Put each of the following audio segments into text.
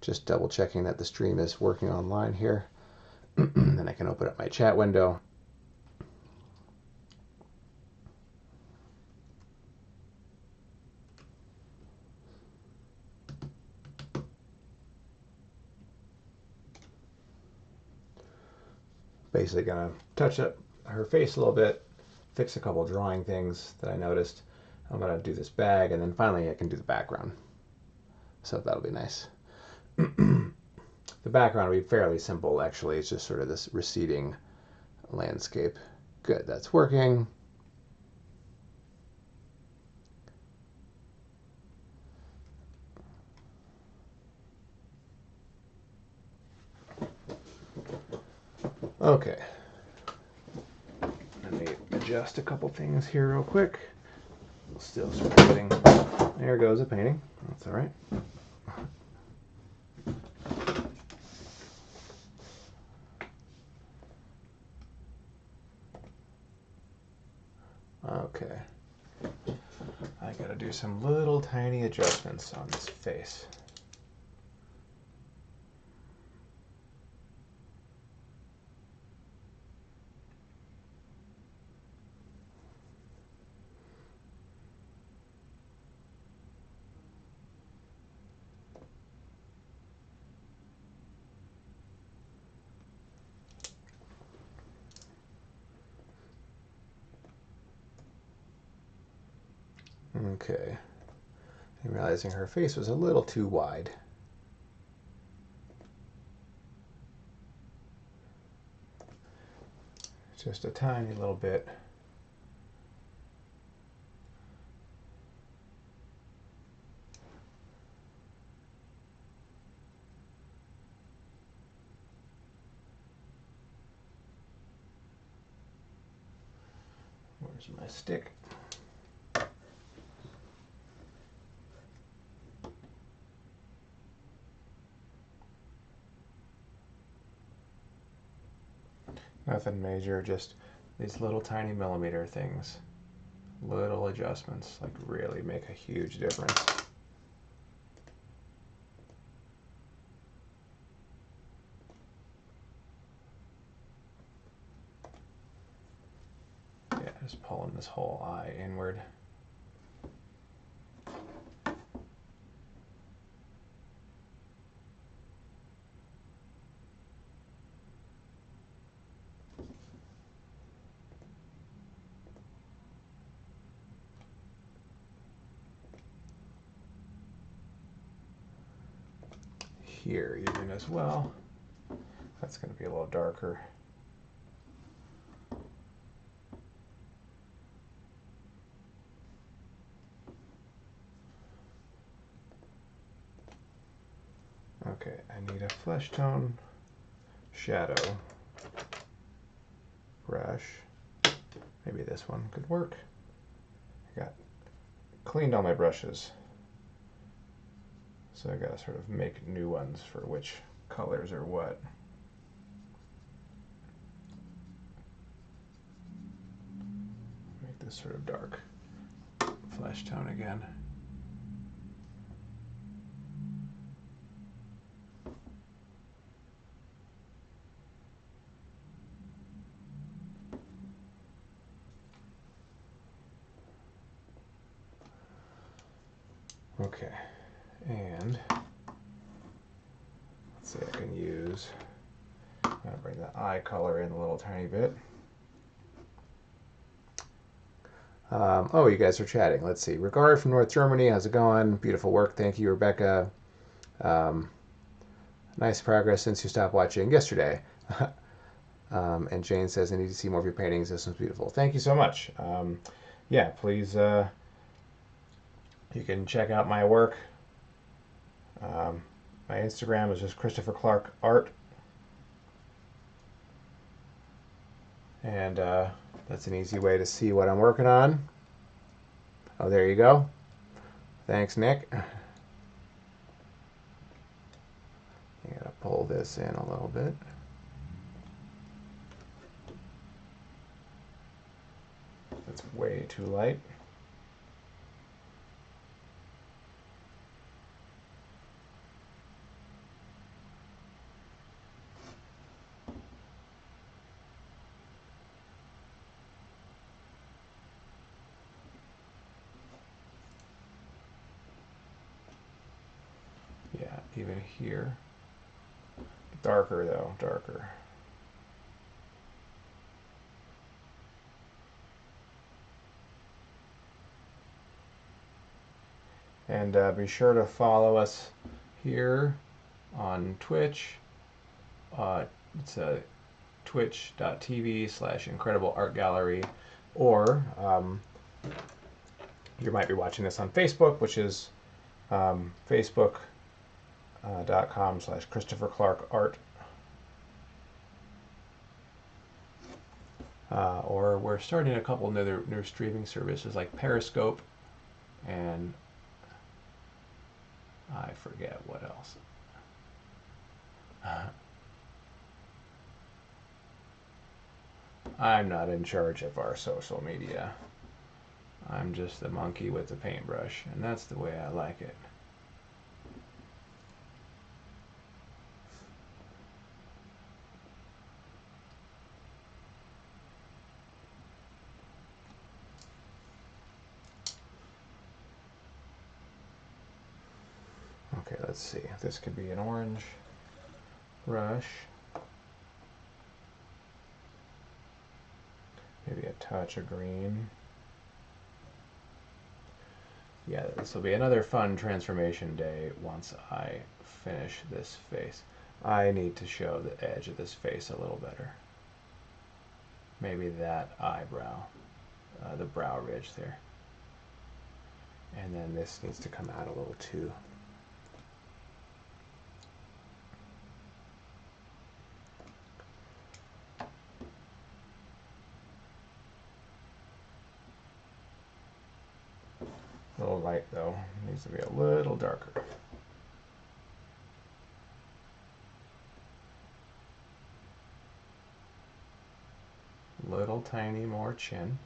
Just double checking that the stream is working online here. Then I can open up my chat window. Basically gonna touch up her face a little bit, fix a couple drawing things that I noticed. I'm gonna do this bag, and then finally I can do the background. So that'll be nice. The background will be fairly simple, actually. It's just sort of this receding landscape. Good, that's working. Okay. Let me adjust a couple things here real quick. Still sort of getting... There goes a painting. That's all right. Okay. I gotta do some little tiny adjustments on this face. Okay. I'm realizing her face was a little too wide. Just a tiny little bit. Where's my stick? Nothing major, just these little tiny millimeter things. Little adjustments, like, really make a huge difference. Yeah, just pulling this whole eye inward. Here even as well. That's going to be a little darker. Okay, I need a flesh tone shadow brush. Maybe this one could work. I got cleaned all my brushes, so I gotta sort of make new ones for which colors are what. Make this sort of dark flesh tone again. Okay, and let's see, I can use, I'm gonna bring the eye color in a little tiny bit. Oh, you guys are chatting. Let's see. Regard from North Germany. How's it going? Beautiful work. Thank you, Rebecca. Nice progress since you stopped watching yesterday. And Jane says, I need to see more of your paintings. This one's beautiful. Thank you so much. Yeah, please, you can check out my work. My Instagram is just Christopher Clark Art. And that's an easy way to see what I'm working on. Oh, there you go. Thanks, Nick. You gotta pull this in a little bit. That's way too light. even here. Darker though, darker. And be sure to follow us here on Twitch. It's twitch.tv/Incredible Art Gallery, or you might be watching this on Facebook, which is facebook.com/Christopher Clark Art. Or we're starting a couple new streaming services like Periscope, and I forget what else. I'm not in charge of our social media. I'm just the monkey with the paintbrush, and that's the way I like it. Okay, let's see. This could be an orange brush. Maybe a touch of green. Yeah, this will be another fun transformation day once I finish this face. I need to show the edge of this face a little better. Maybe that eyebrow, the brow ridge there. And then this needs to come out a little too. A little light though, needs to be a little darker. Little tiny more chin.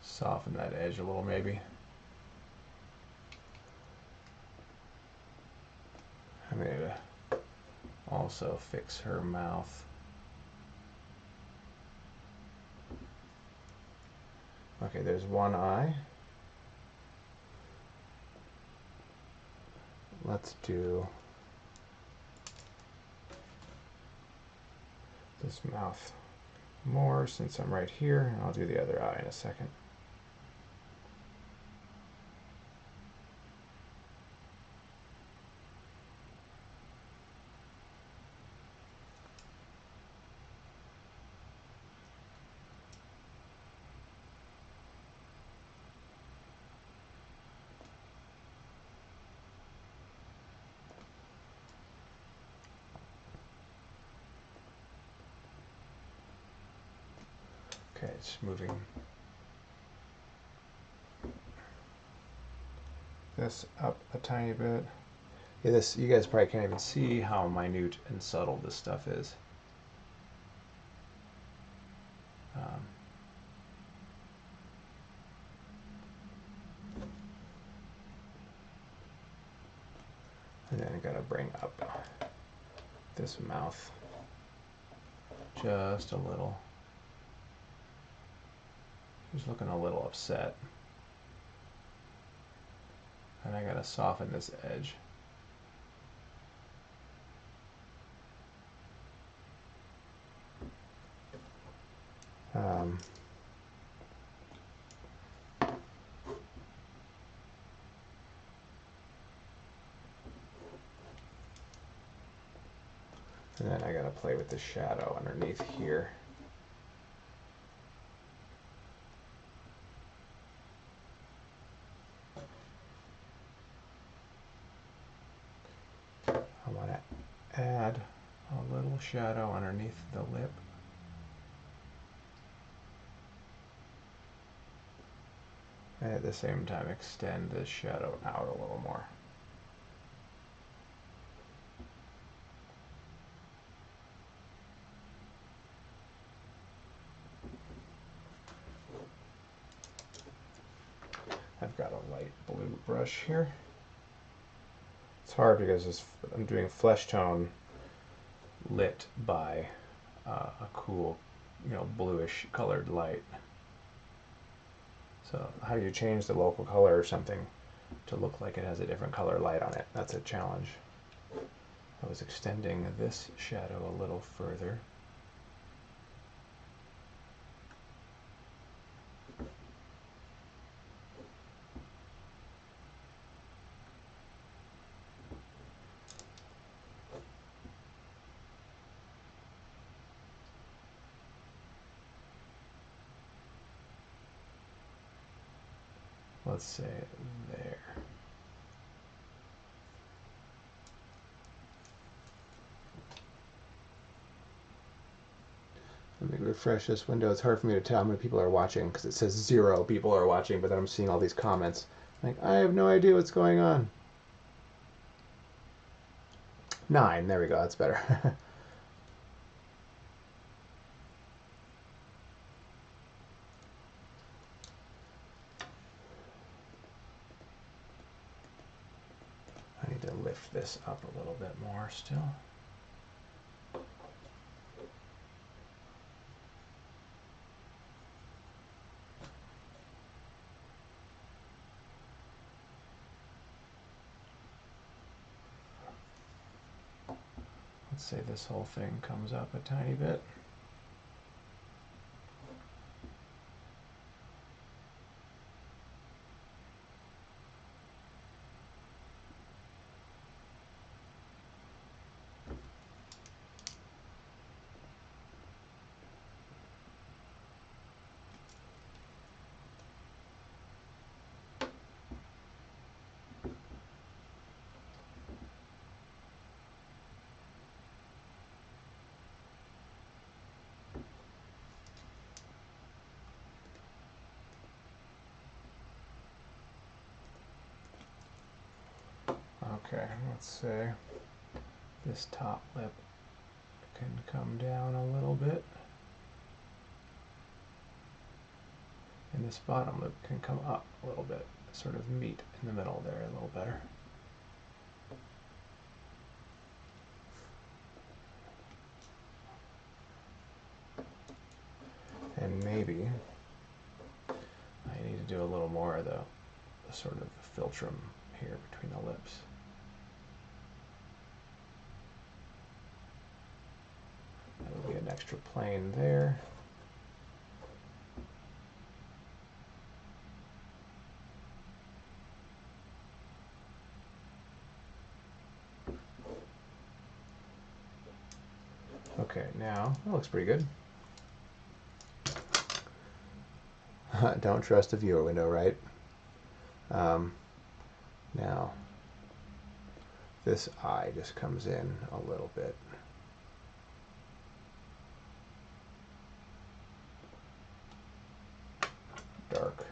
Soften that edge a little maybe. I need to also fix her mouth. Okay, there's one eye. Let's do this mouth more since I'm right here, and I'll do the other eye in a second. Okay, it's moving this up a tiny bit. Yeah, this, you guys probably can't even see how minute and subtle this stuff is. And then I gotta bring up this mouth just a little. She's looking a little upset. And I gotta soften this edge. And then I gotta play with the shadow underneath here. I want to add a little shadow underneath the lip. And at the same time extend this shadow out a little more. I've got a light blue brush here. It's hard because I'm doing flesh tone lit by a cool, bluish colored light. So how do you change the local color or something to look like it has a different color light on it? That's a challenge. I was extending this shadow a little further. Let's say there. Let me refresh this window. It's hard for me to tell how many people are watching because it says 0 people are watching, but then I'm seeing all these comments. Like, I have no idea what's going on. 9, there we go, that's better. I need to lift this up a little bit more still. Let's say this whole thing comes up a tiny bit. Okay, let's say this top lip can come down a little bit. And this bottom lip can come up a little bit, sort of meet in the middle there a little better. And maybe I need to do a little more of the sort of philtrum here between the lips. That would be an extra plane there. Okay, now that looks pretty good. Don't trust the viewer window, right? Now, this eye just comes in a little bit. Dark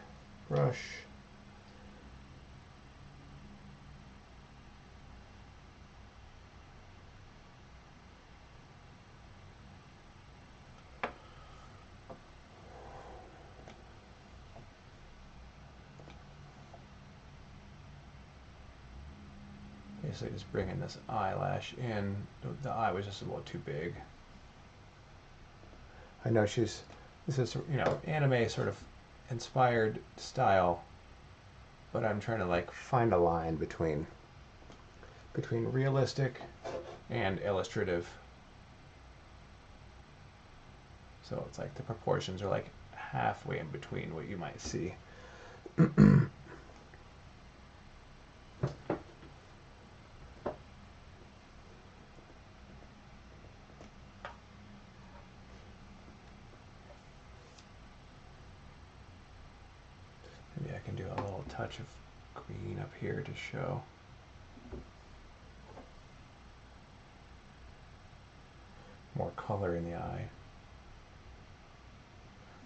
brush. Basically just bringing this eyelash in. The eye was just a little too big. I know this is, anime sort of inspired style, but I'm trying to like find a line between realistic and illustrative. So it's like the proportions are like halfway in between what you might see. Maybe I can do a little touch of green up here to show. More color in the eye.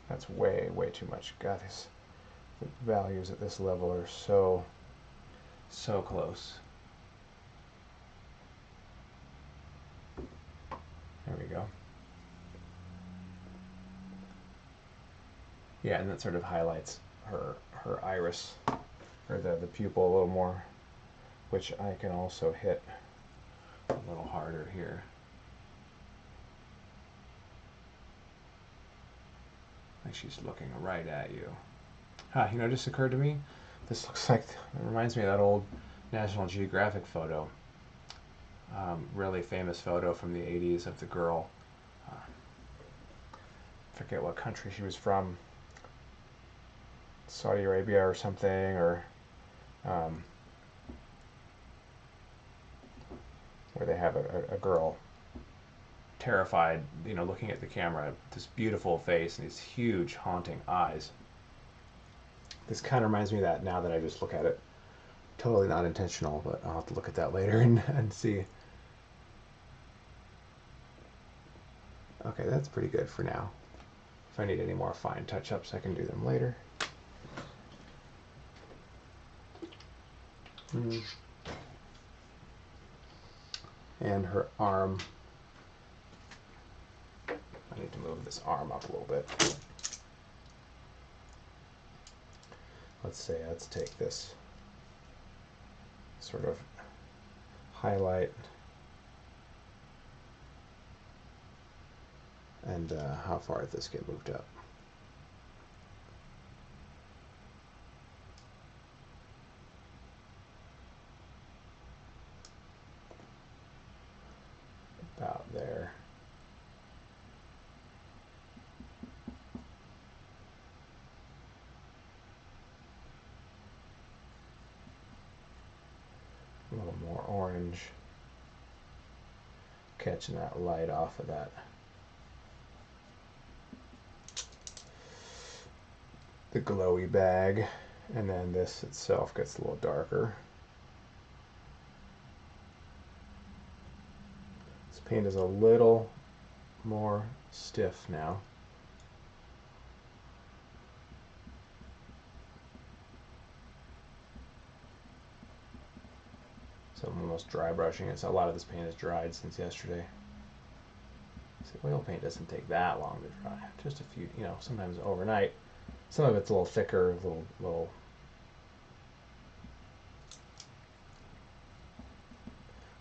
That's way, way too much. God, the values at this level are so close. There we go. Yeah, and that sort of highlights her iris, or the pupil a little more, which I can also hit a little harder here. Like she's looking right at you. You know, it just occurred to me. This looks like, it reminds me of that old National Geographic photo. Really famous photo from the 80s of the girl. Forget what country she was from. Saudi Arabia or something, or where they have a girl terrified, you know, looking at the camera, this beautiful face and these huge haunting eyes. This kind of reminds me of that now that I just look at it. Totally not intentional, but I'll have to look at that later and see. Okay, that's pretty good for now. If I need any more fine touch-ups, I can do them later. And her arm. I need to move this arm up a little bit. Let's take this sort of highlight and how far did this get moved up? About there. A little more orange. Catching that light off of that. The glowy bag, and then this itself gets a little darker. This paint is a little more stiff now. So I'm almost dry brushing it. So a lot of this paint is dried since yesterday. So oil paint doesn't take that long to dry. Just a few, you know, sometimes overnight. Some of it's a little thicker, a little.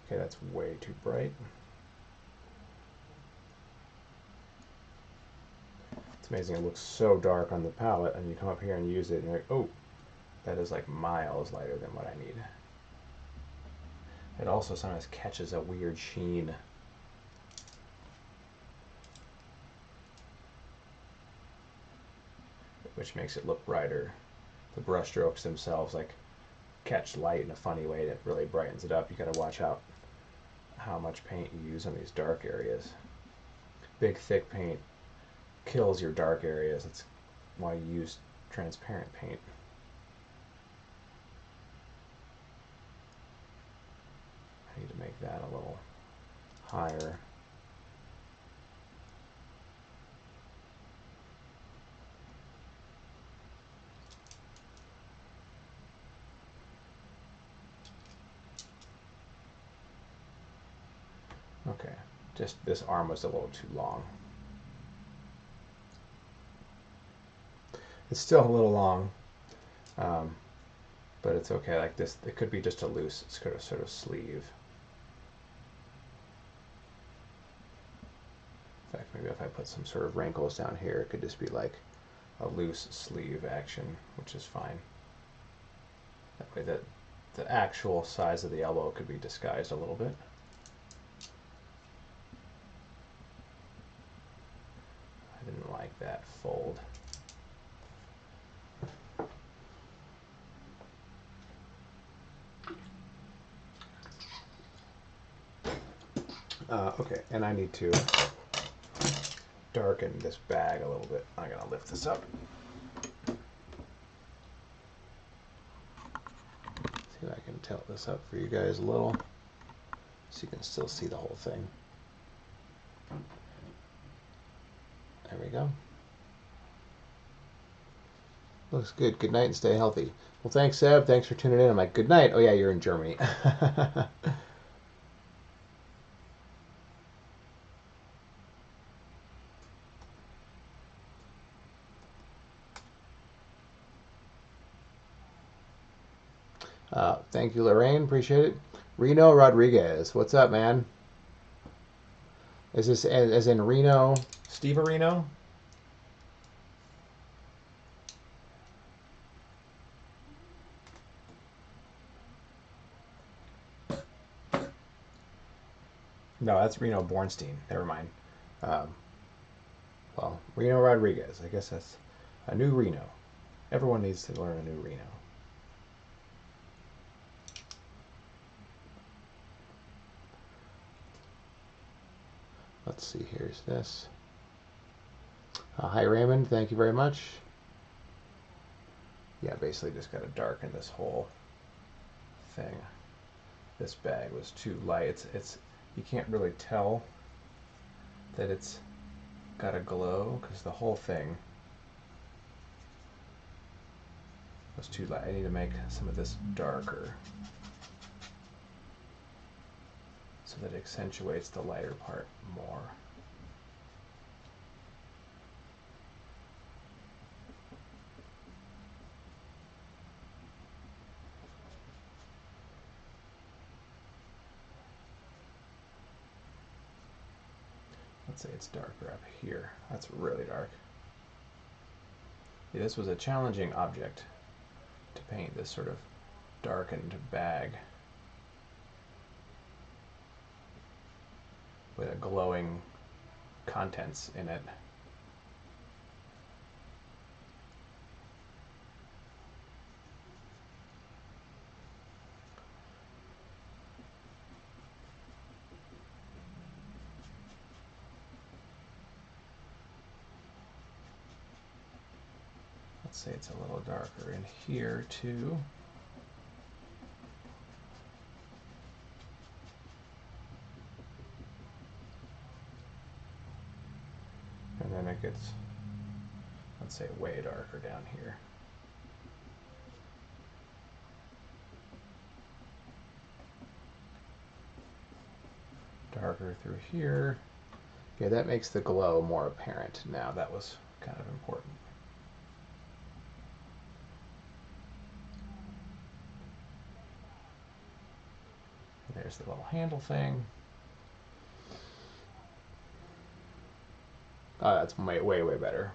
Okay, that's way too bright. It's amazing. It looks so dark on the palette, and you come up here and use it, and you're like, oh, that is like miles lighter than what I need. It also sometimes catches a weird sheen. Which makes it look brighter. The brush strokes themselves like catch light in a funny way that really brightens it up. You gotta watch out how much paint you use on these dark areas. Big thick paint kills your dark areas. That's why you use transparent paint. I need to make that a little higher. Okay, just this arm was a little too long. It's still a little long, but it's okay. Like this, it could be just a loose sort of sleeve. In fact, maybe if I put some sort of wrinkles down here, it could just be like a loose sleeve action, which is fine. That way the actual size of the elbow could be disguised a little bit. I didn't like that fold. Okay, and I need to darken this bag a little bit. I'm gonna lift this up. See if I can tilt this up for you guys a little, so you can still see the whole thing. There we go. Looks good. Good night and stay healthy. Well, thanks, Seb. Thanks for tuning in. I'm like, good night. Oh yeah, you're in Germany. Thank you, Lorraine. Appreciate it. Reno Rodriguez. What's up, man? Is this as in Reno? Steve Reno? No, that's Reno Bornstein. Never mind. Um, well, Reno Rodriguez. I guess that's a new Reno. Everyone needs to learn a new Reno. Let's see, here's this. Hi Raymond, thank you very much. Yeah, basically just got to darken this whole thing. This bag was too light. It's you can't really tell that it's got a glow because the whole thing was too light. I need to make some of this darker so that it accentuates the lighter part more. Let's say it's darker up here. That's really dark. Yeah, this was a challenging object to paint, this sort of darkened bag with a glowing contents in it. Let's say it's a little darker in here too. And then it gets, let's say, way darker down here. Darker through here. Yeah, that makes the glow more apparent now. That was kind of important. There's the little handle thing. Oh, that's way, way, way better.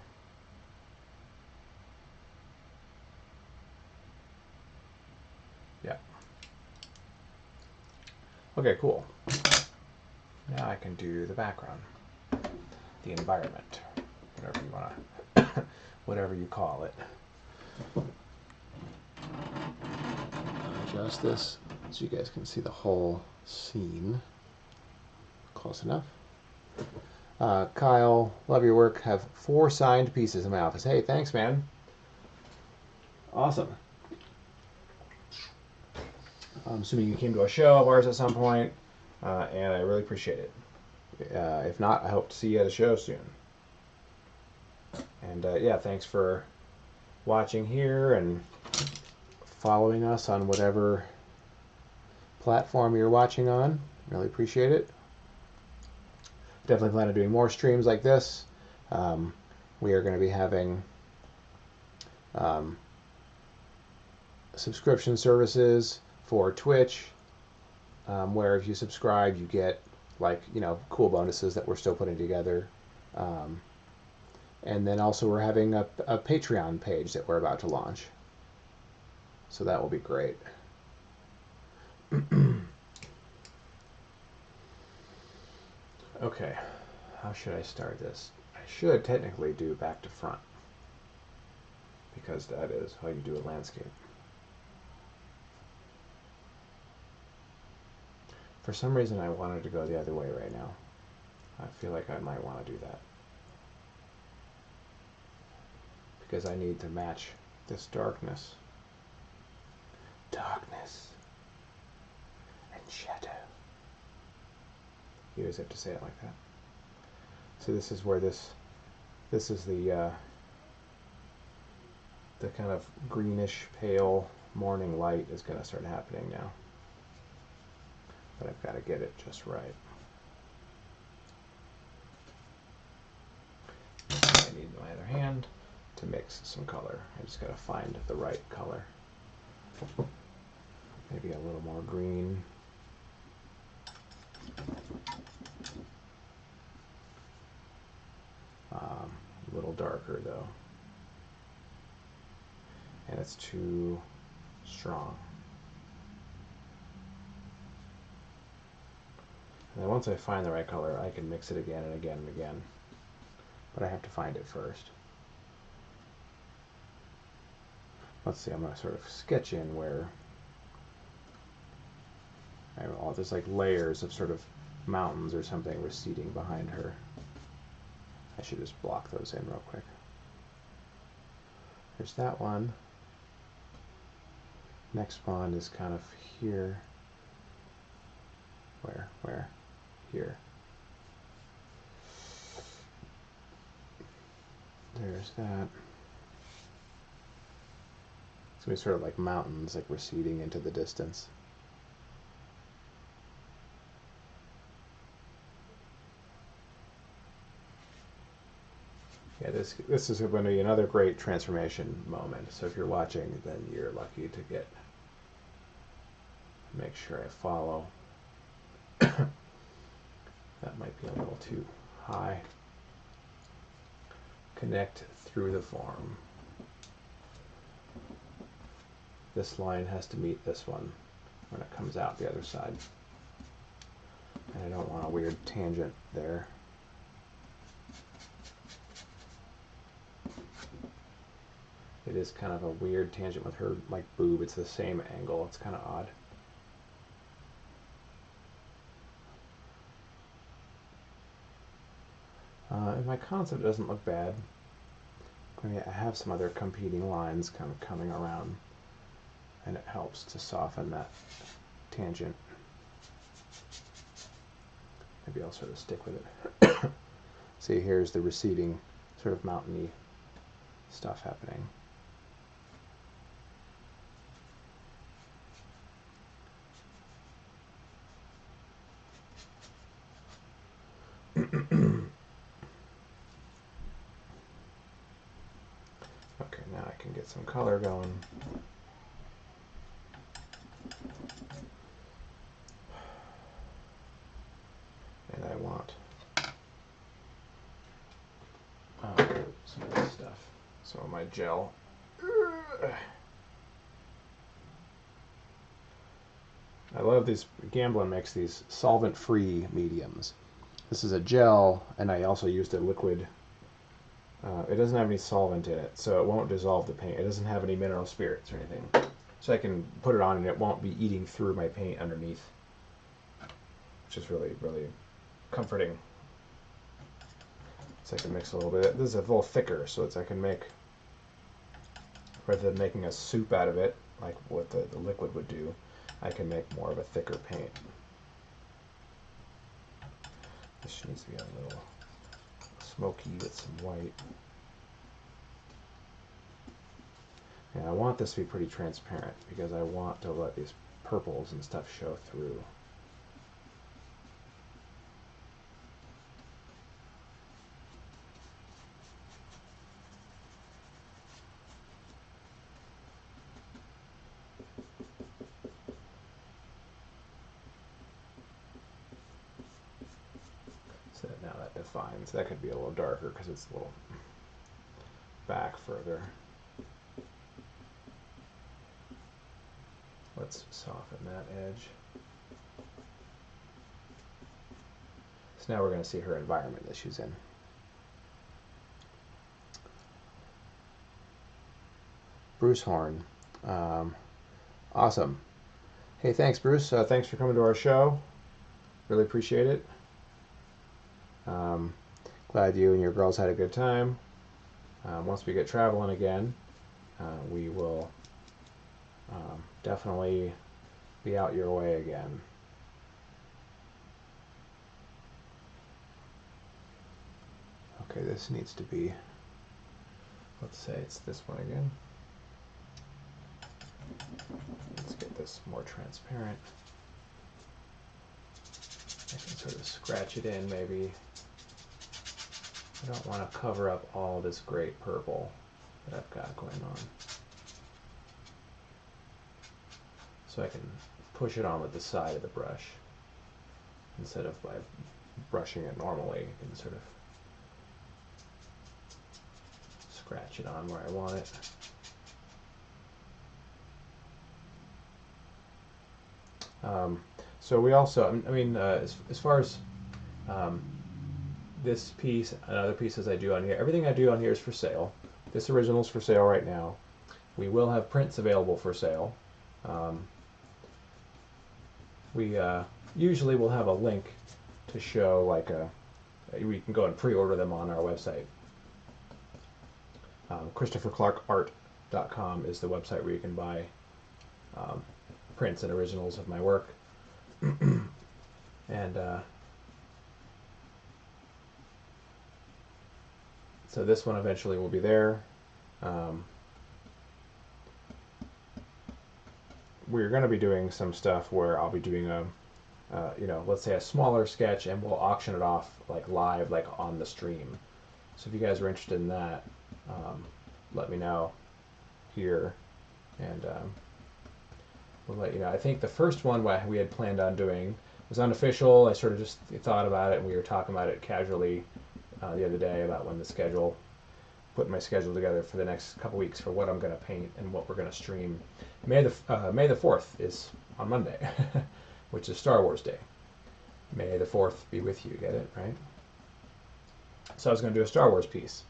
Yeah. Okay, cool. Now I can do the background, the environment, whatever you want to, whatever you call it. Adjust this so you guys can see the whole scene. Close enough. Kyle, love your work. Have 4 signed pieces in my office. Hey, thanks, man. Awesome. I'm assuming you came to a show of ours at some point, and I really appreciate it. If not, I hope to see you at a show soon. And yeah, thanks for watching here and following us on whatever platform you're watching on. Really appreciate it. Definitely plan on doing more streams like this. We are going to be having subscription services for Twitch, where if you subscribe, you get cool bonuses that we're still putting together. And then also we're having a Patreon page that we're about to launch. So that will be great. Okay, how should I start this? I should technically do back to front, because that is how you do a landscape. For some reason I wanted to go the other way right now. I feel like I might want to do that, because I need to match this darkness. Darkness and shadow. You always have to say it like that. So this is where this is the kind of greenish pale morning light is going to start happening now. But I've got to get it just right. I need my other hand to mix some color. I just got to find the right color. Maybe a little more green. A little darker though. And it's too strong. And then once I find the right color, I can mix it again and again and again. But I have to find it first. Let's see, I'm going to sort of sketch in where I have all there's like layers of sort of mountains or something receding behind her. I should just block those in real quick. There's that one. Next one is kind of here. Where? Here. There's that. It's going to be sort of like mountains, like receding into the distance. Yeah, this is going to be another great transformation moment. So if you're watching, then you're lucky to get. Make sure I follow. That might be a little too high. Connect through the form. This line has to meet this one when it comes out the other side. And I don't want a weird tangent there. It is kind of a weird tangent with her like boob. It's the same angle. It's kind of odd. And my concept doesn't look bad. I have some other competing lines kind of coming around, and it helps to soften that tangent. Maybe I'll sort of stick with it. See, here's the receding sort of mountainy stuff happening. Okay, now I can get some color going. And I want some of this stuff. Some of my gel. I love these. Gamblin makes these solvent-free mediums. This is a gel, and I also used a liquid. It doesn't have any solvent in it, so it won't dissolve the paint. It doesn't have any mineral spirits or anything. So I can put it on and it won't be eating through my paint underneath, which is really, really comforting. So I can mix a little bit. This is a little thicker, so I can make, rather than making a soup out of it, like what the liquid would do, I can make more of a thicker paint. This needs to be a little smoky with some white. And I want this to be pretty transparent because I want to let these purples and stuff show through. So now that defines. That could be a little darker because it's a little back further. Let's soften that edge. So now we're going to see her environment that she's in. Bruce Horn. Awesome. Hey, thanks, Bruce. Thanks for coming to our show. Really appreciate it. Glad you and your girls had a good time. Once we get traveling again, we will definitely be out your way again. Okay, this needs to be, let's say it's this one again. Let's get this more transparent. I can sort of scratch it in maybe. I don't want to cover up all this great purple that I've got going on. So I can push it on with the side of the brush instead of by brushing it normally. I can sort of scratch it on where I want it. So we also, I mean, as far as um, this piece and other pieces I do on here, everything I do on here is for sale. This original is for sale right now. We will have prints available for sale. Um, we usually will have a link to show like we can go and pre-order them on our website. ChristopherClarkArt.com is the website where you can buy prints and originals of my work. And so this one eventually will be there. We're going to be doing some stuff where I'll be doing a, let's say a smaller sketch, and we'll auction it off like live, like on the stream. So if you guys are interested in that, let me know here, and we'll let you know. I think the first one we had planned on doing was unofficial. I sort of just thought about it, and we were talking about it casually the other day about when the schedule, putting my schedule together for the next couple weeks for what I'm going to paint and what we're going to stream. May the 4th is on Monday, which is Star Wars Day. May the 4th be with you. Get it, right? So I was going to do a Star Wars piece,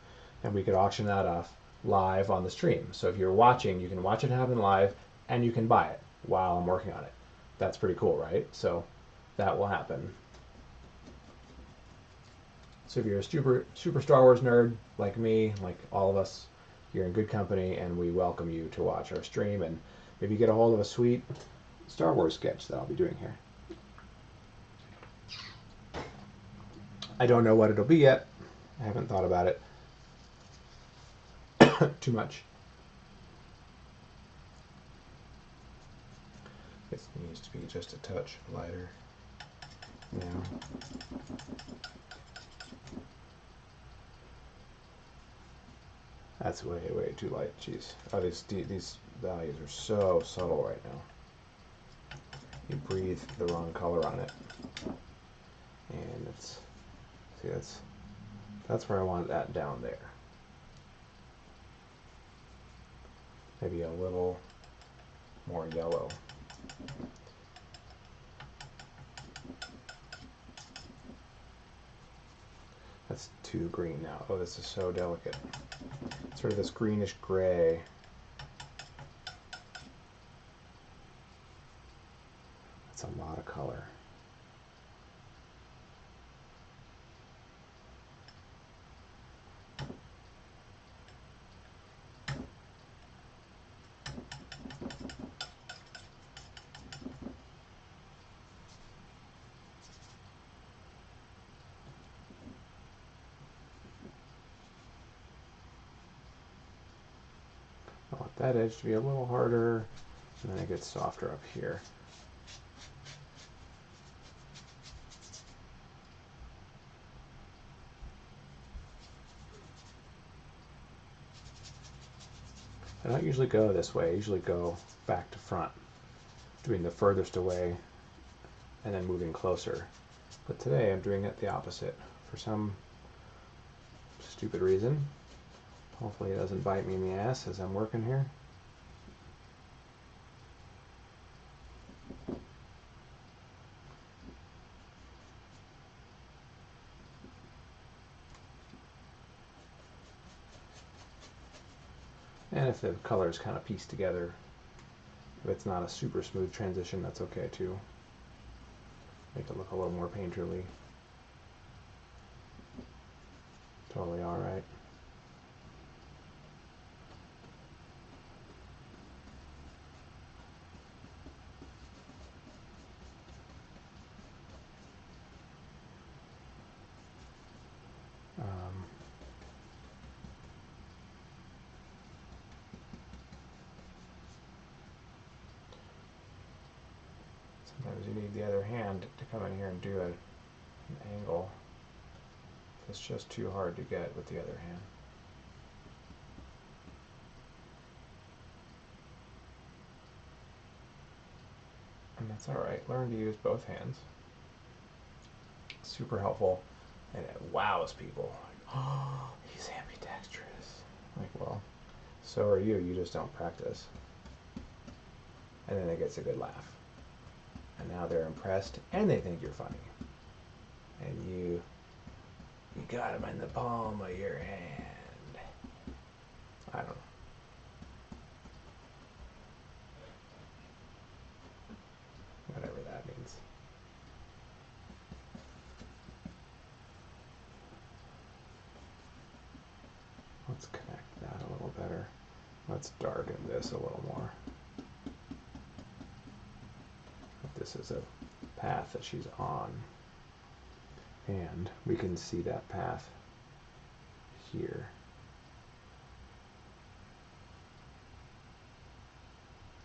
and we could auction that off live on the stream. So if you're watching, you can watch it happen live, and you can buy it while I'm working on it. That's pretty cool, right? So that will happen. So if you're a super Star Wars nerd like me, like all of us, you're in good company, and we welcome you to watch our stream and maybe get a hold of a sweet Star Wars sketch that I'll be doing here. I don't know what it'll be yet. I haven't thought about it too much. This needs to be just a touch lighter now. That's way too light. Jeez. Oh, these values are so subtle right now. You breathe the wrong color on it, and it's, see, that's where I want that down there. Maybe a little more yellow. That's too green now. Oh, this is so delicate. Sort of this greenish gray. That's a lot of color. I want that edge to be a little harder, and then it gets softer up here. I don't usually go this way. I usually go back to front, doing the furthest away and then moving closer. But today I'm doing it the opposite for some stupid reason. Hopefully it doesn't bite me in the ass as I'm working here. And if the colors kind of piece together, if it's not a super smooth transition, that's okay too. Make it look a little more painterly. Totally alright. Sometimes you need the other hand to come in here and do an angle. It's just too hard to get with the other hand. And that's alright. Learn to use both hands. Super helpful, and it wows people. Like, oh, he's ambidextrous. Like, well, so are you. You just don't practice. And then it gets a good laugh. And now they're impressed and they think you're funny. And you got them in the palm of your hand. I don't know. Whatever that means. Let's connect that a little better. Let's darken this a little more. This is a path that she's on. And we can see that path here.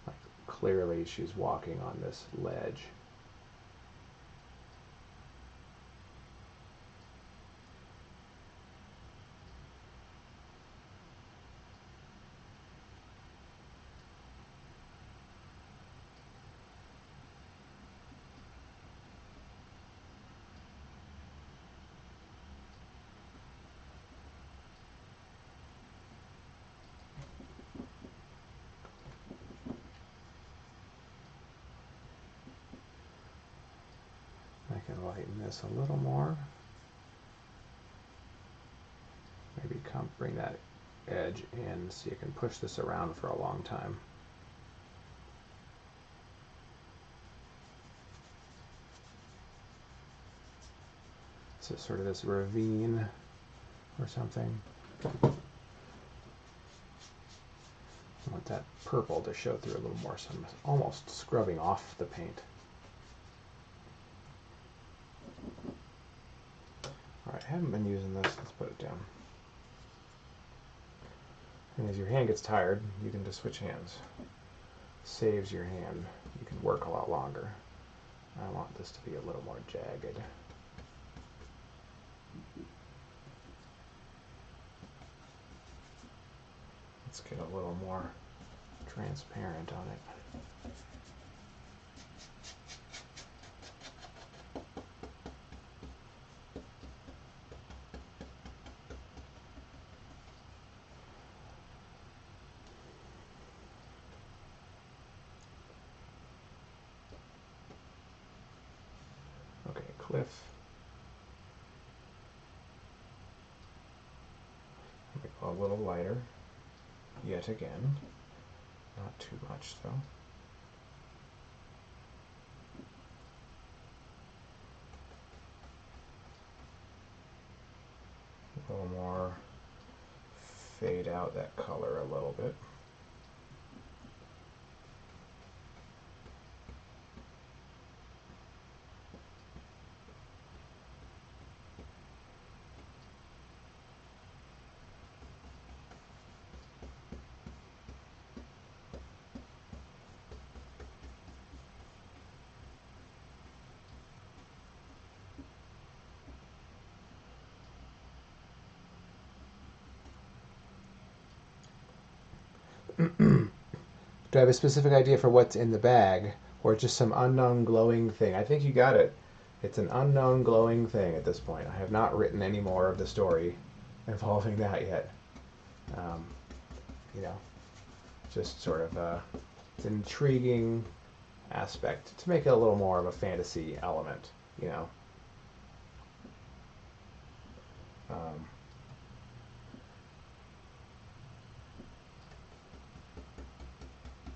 Like clearly she's walking on this ledge. I can lighten this a little more. Maybe bring that edge in so you can push this around for a long time. So sort of this ravine or something. I want that purple to show through a little more, so I'm almost scrubbing off the paint. Alright, I haven't been using this. Let's put it down. And as your hand gets tired, you can just switch hands. Saves your hand. You can work a lot longer. I want this to be a little more jagged. Let's get a little more transparent on it. Okay, cliff. A little lighter, yet again. Not too much though. A little more, fade out that color a little bit. Do I have a specific idea for what's in the bag, or just some unknown glowing thing? I think you got it. It's an unknown glowing thing at this point. I have not written any more of the story involving that yet. You know, just sort of it's an intriguing aspect to make it a little more of a fantasy element, you know.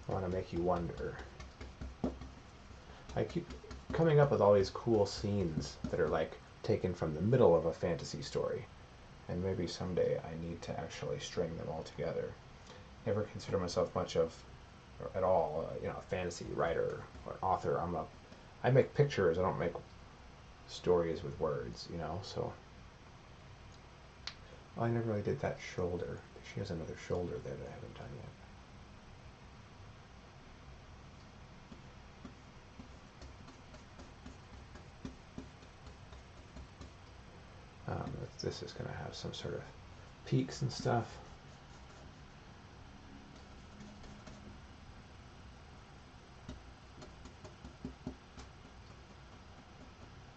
I want to make you wonder. I keep coming up with all these cool scenes that are like taken from the middle of a fantasy story, and maybe someday I need to actually string them all together. Never consider myself much of, or at all, you know, a fantasy writer or author. I make pictures. I don't make stories with words, you know. So I never really did that shoulder. She has another shoulder there that I haven't done yet. This is going to have some sort of peaks and stuff.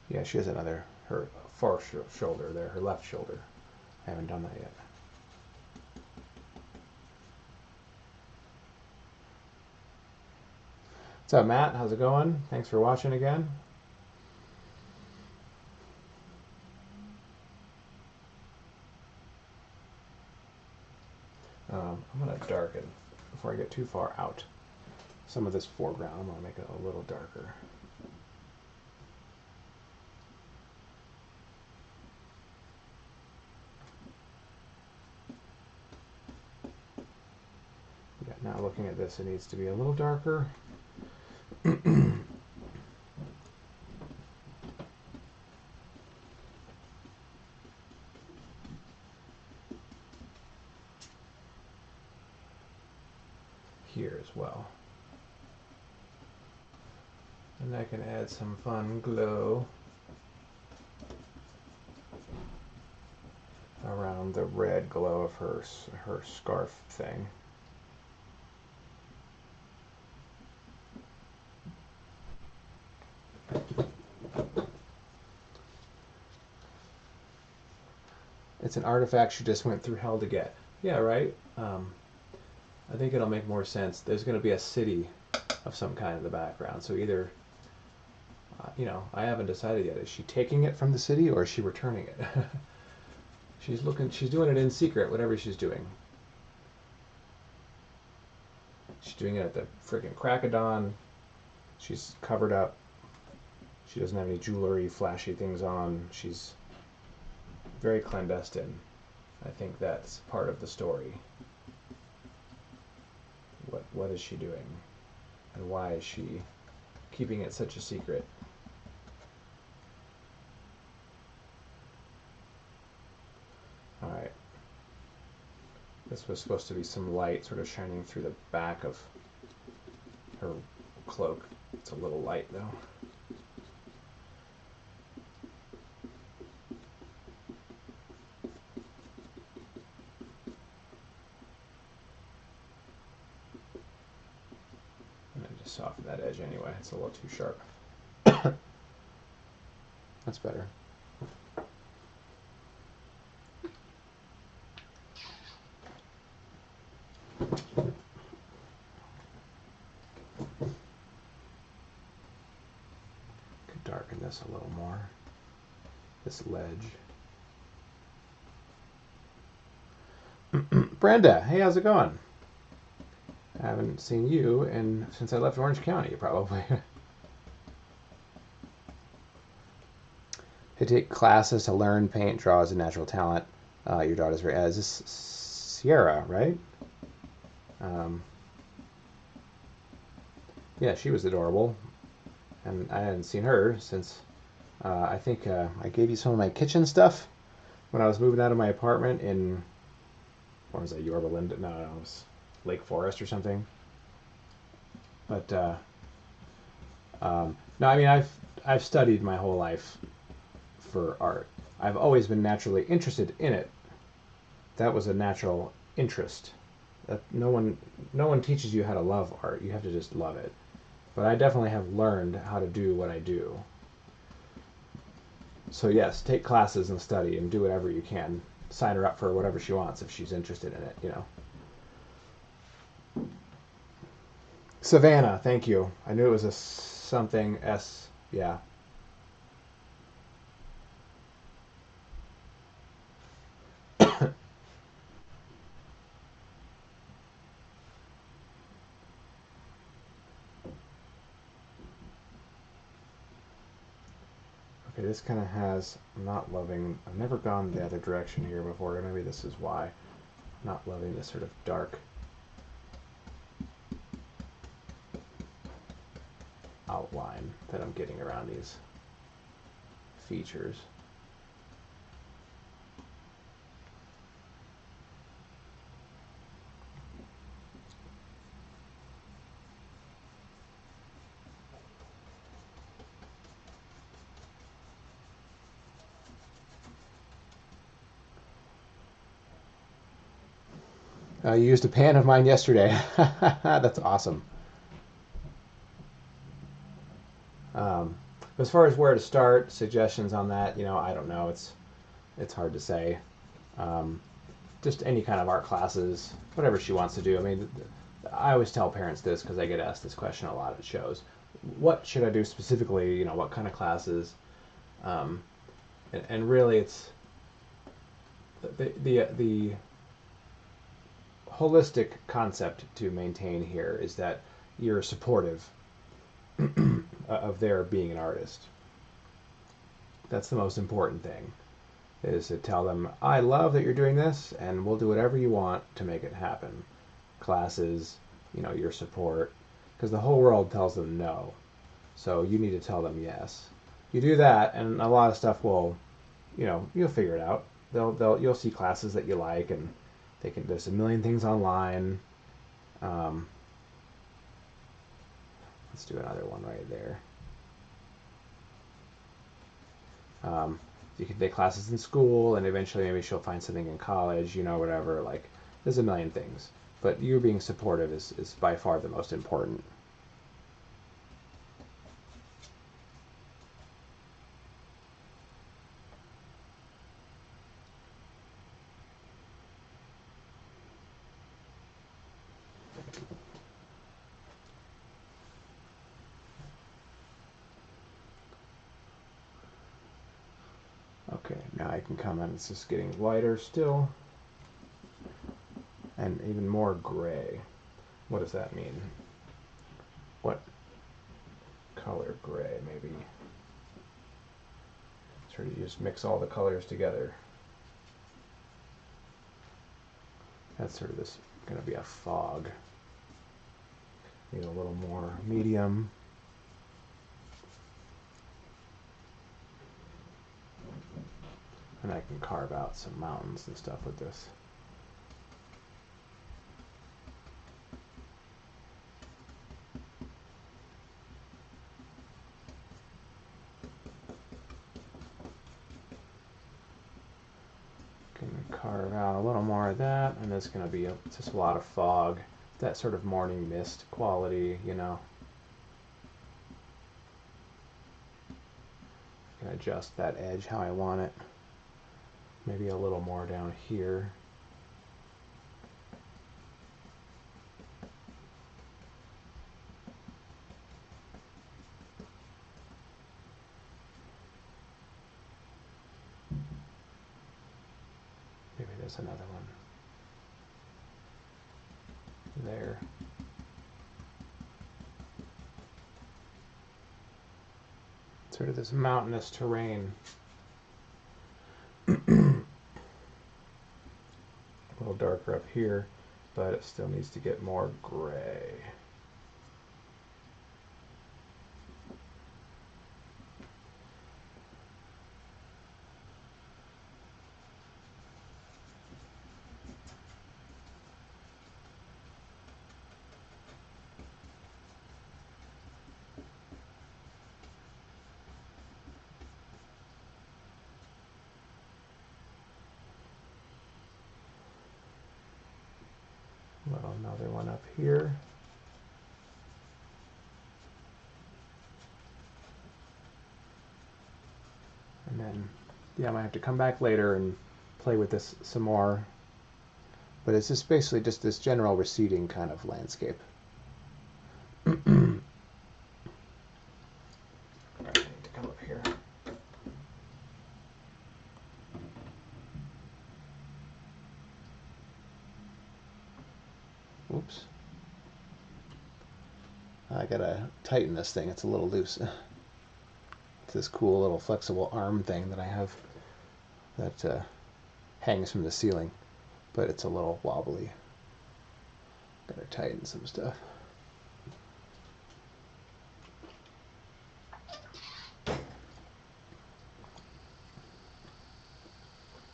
Yeah, she has another, her far shoulder there, her left shoulder. I haven't done that yet. What's up, Matt? How's it going? Thanks for watching again. I'm going to darken before I get too far out. Some of this foreground, I'm going to make it a little darker. Yeah, now looking at this, it needs to be a little darker. Here as well. And I can add some fun glow around the red glow of her scarf thing. It's an artifact she just went through hell to get. Yeah, right? I think it'll make more sense. There's going to be a city of some kind in the background. So either, you know, I haven't decided yet. Is she taking it from the city or is she returning it? She's doing it in secret, whatever she's doing. She's doing it at the freaking crack of dawn. She's covered up. She doesn't have any jewelry, flashy things on. She's very clandestine. I think that's part of the story. What is she doing? And why is she keeping it such a secret? Alright. This was supposed to be some light sort of shining through the back of her cloak. It's a little light though. Soften that edge anyway. It's a little too sharp. That's better. Could darken this a little more. This ledge. Brenda, hey, how's it going? I haven't seen you since I left Orange County, probably. I take classes to learn paint, draw as a natural talent. Your daughter's very... is this Sierra, right? Yeah, she was adorable. And I hadn't seen her since... I think I gave you some of my kitchen stuff when I was moving out of my apartment in... What was that, Yorba Linda? No, it was Lake Forest or something. But no, I mean I've studied my whole life for art. I've always been naturally interested in it. That was a natural interest. No one teaches you how to love art. You have to just love it. But I definitely have learned how to do what I do. So yes, take classes and study and do whatever you can. Sign her up for whatever she wants if she's interested in it, you know. Savannah, thank you. I knew it was a something S, yeah. Okay, this kind of has, I'm not loving, I've never gone the other direction here before, maybe this is why. I'm not loving this sort of dark outline that I'm getting around these features. You used a pan of mine yesterday. That's awesome. As far as where to start, suggestions on that, you know, I don't know. It's hard to say. Just any kind of art classes, whatever she wants to do. I mean, I always tell parents this because I get asked this question a lot at shows. What should I do specifically? You know, what kind of classes? Um, and really, it's the holistic concept to maintain here is that you're supportive of their being an artist. That's the most important thing, is to tell them, I love that you're doing this, and we'll do whatever you want to make it happen. Classes, you know, your support, because the whole world tells them no. So you need to tell them yes. You do that, and a lot of stuff will, you know, you'll figure it out. You'll see classes that you like, and there's a million things online. Um, let's do another one right there. You can take classes in school, and eventually maybe she'll find something in college, you know, whatever. Like, there's a million things. But you being supportive is by far the most important. Okay, now I can come in. It's just getting lighter still. And even more gray. What does that mean? What color gray, maybe? Try to just mix all the colors together. That's sort of this going to be a fog. Need a little more medium. And I can carve out some mountains and stuff with this. Can carve out a little more of that, and it's going to be just a lot of fog. That sort of morning mist quality, you know. I can adjust that edge how I want it. Maybe a little more down here. Maybe there's another one there. Sort of this mountainous terrain. A little darker up here, but it still needs to get more gray. Well, another one up here. And then, yeah, I might have to come back later and play with this some more. But it's just basically just this general receding kind of landscape. All right, I need to come up here. Oops. I gotta tighten this thing. It's a little loose. It's this cool little flexible arm thing that I have that hangs from the ceiling, but it's a little wobbly. Gotta tighten some stuff.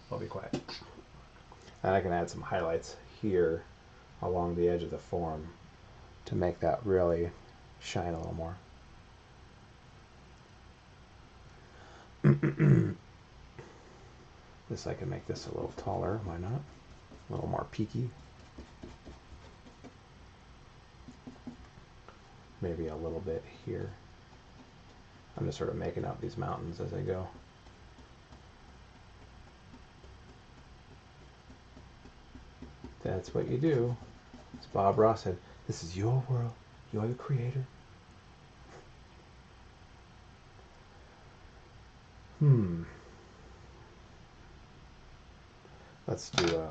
I'll be quiet. And I can add some highlights here along the edge of the form to make that really shine a little more. This, I can make this a little taller, why not? A little more peaky. Maybe a little bit here. I'm just sort of making up these mountains as I go. That's what you do. As Bob Ross said, This is your world. You're the creator. Let's do a,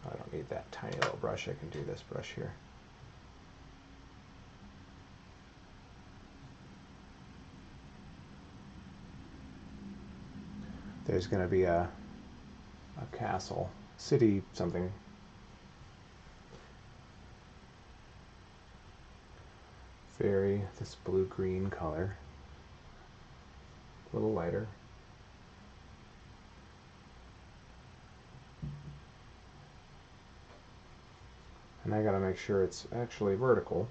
I don't need that tiny little brush. I can do this brush here. There's going to be a castle, city, something. Very, this blue-green color. A little lighter. And I gotta make sure it's actually vertical,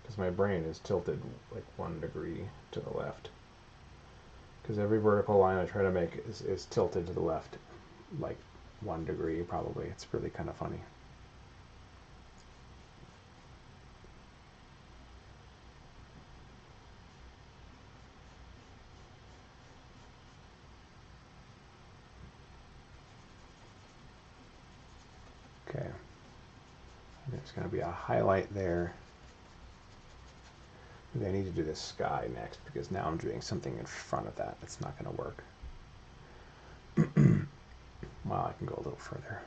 because my brain is tilted like 1 degree to the left. Because every vertical line I try to make is tilted to the left, like 1 degree probably. It's really kind of funny. Okay. There's going to be a highlight there. Maybe I need to do this sky next, because now I'm doing something in front of that. It's not going to work. Well, I can go a little further.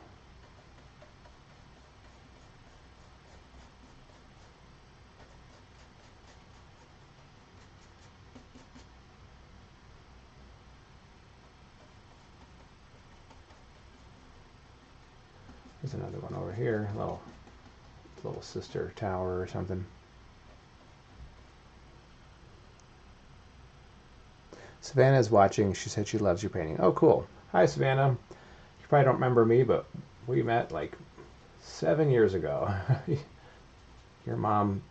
There's another one over here, a little sister tower or something. Savannah's watching. She said she loves your painting. Oh, cool. Hi, Savannah. You probably don't remember me, but we met like 7 years ago. Your mom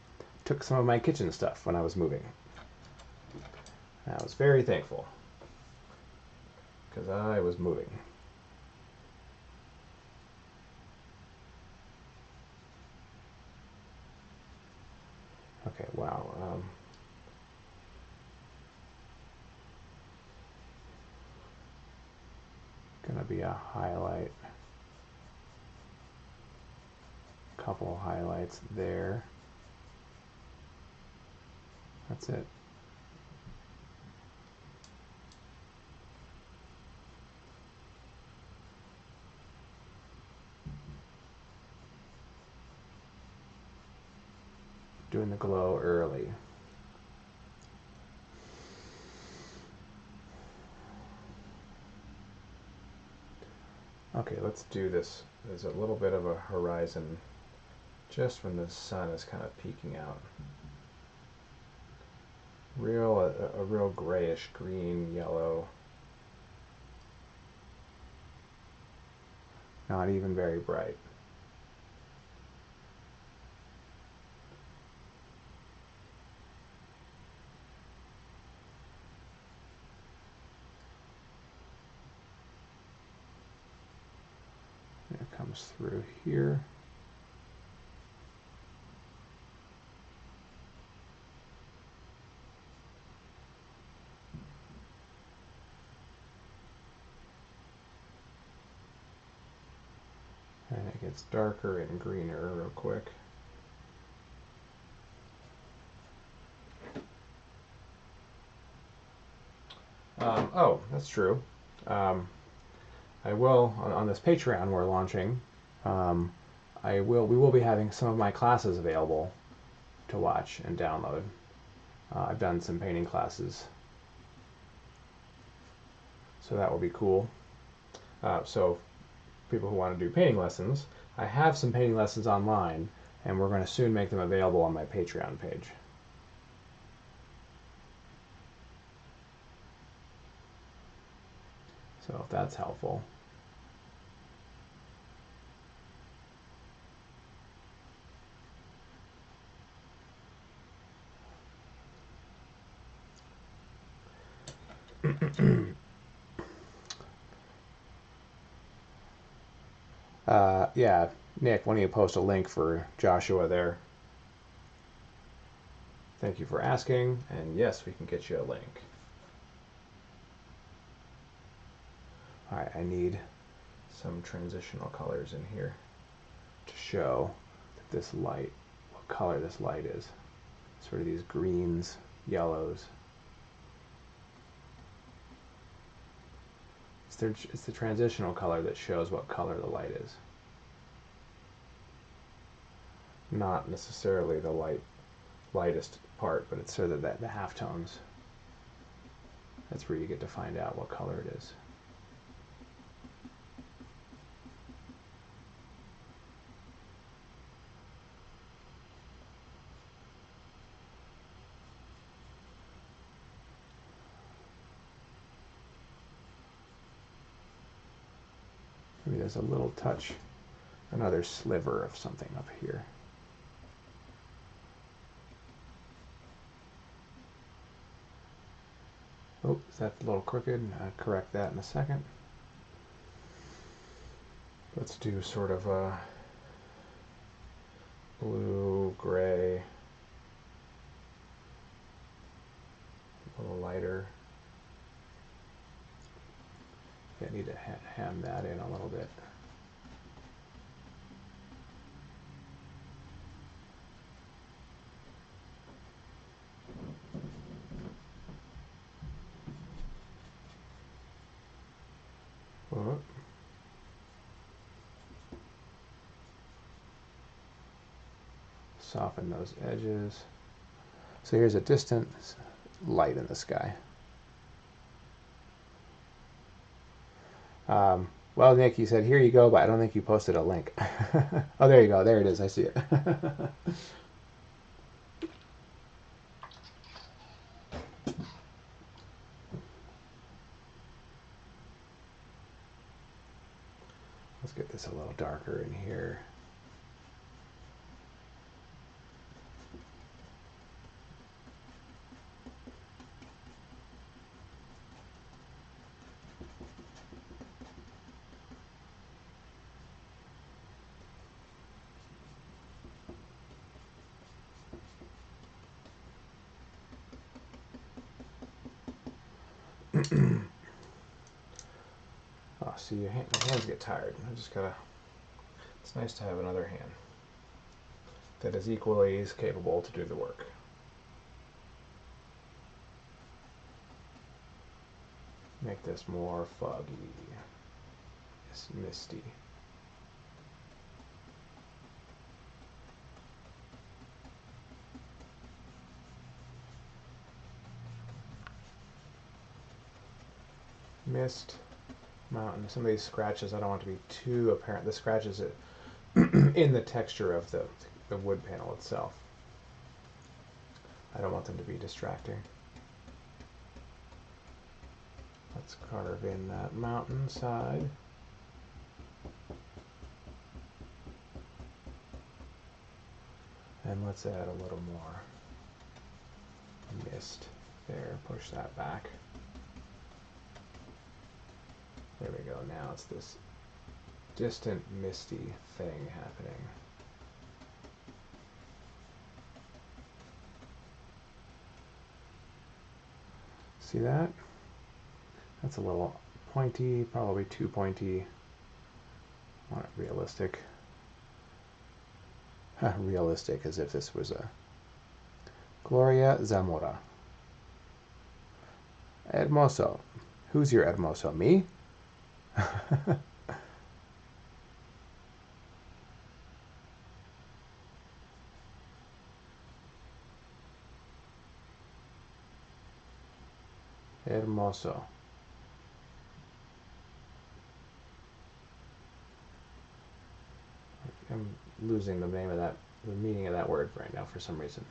took some of my kitchen stuff when I was moving. I was very thankful, because I was moving. Okay, wow. Gonna be a highlight. Couple highlights there. That's it. Doing the glow early. Okay, let's do this. There's a little bit of a horizon just when the sun is kind of peeking out. A real grayish green, yellow. Not even very bright. It comes through here. And it gets darker and greener real quick. Oh, that's true. I will, on this Patreon we're launching, we will be having some of my classes available to watch and download. I've done some painting classes, so that will be cool. So people who want to do painting lessons, I have some painting lessons online, and we're going to soon make them available on my Patreon page. So if that's helpful. Yeah, Nick, why don't you post a link for Joshua there? Thank you for asking, and yes, we can get you a link. Alright, I need some transitional colors in here. to show that this light, what color this light is. Sort of these greens, yellows. It's the transitional color that shows what color the light is. Not necessarily the lightest part, but it's sort of the halftones. That's where you get to find out what color it is. Maybe there's a little touch, another sliver of something up here. Oh, is that a little crooked? I'll correct that in a second. Let's do sort of a blue, gray, a little lighter. I need to ham that in a little bit. Whoop. Soften those edges. So here's a distant light in the sky. Well, Nick, you said, here you go, but I don't think you posted a link. Oh, there you go. There it is. I see it. Let's get this a little darker in here. Oh, see, your hands get tired. I just gotta. It's nice to have another hand that is equally as capable to do the work. Make this more foggy, it's misty. Mist, mountain. Some of these scratches I don't want to be too apparent. The scratches in the texture of the wood panel itself. I don't want them to be distracting. Let's carve in that mountain side. And let's add a little more mist there. Push that back. There we go. Now it's this distant, misty thing happening. See that? That's a little pointy, probably too pointy. I want it realistic. Realistic, as if this was a Gloria Zamora. Hermoso. Who's your hermoso? Me? Hermoso. I'm losing the name of that, the meaning of that word right now for some reason.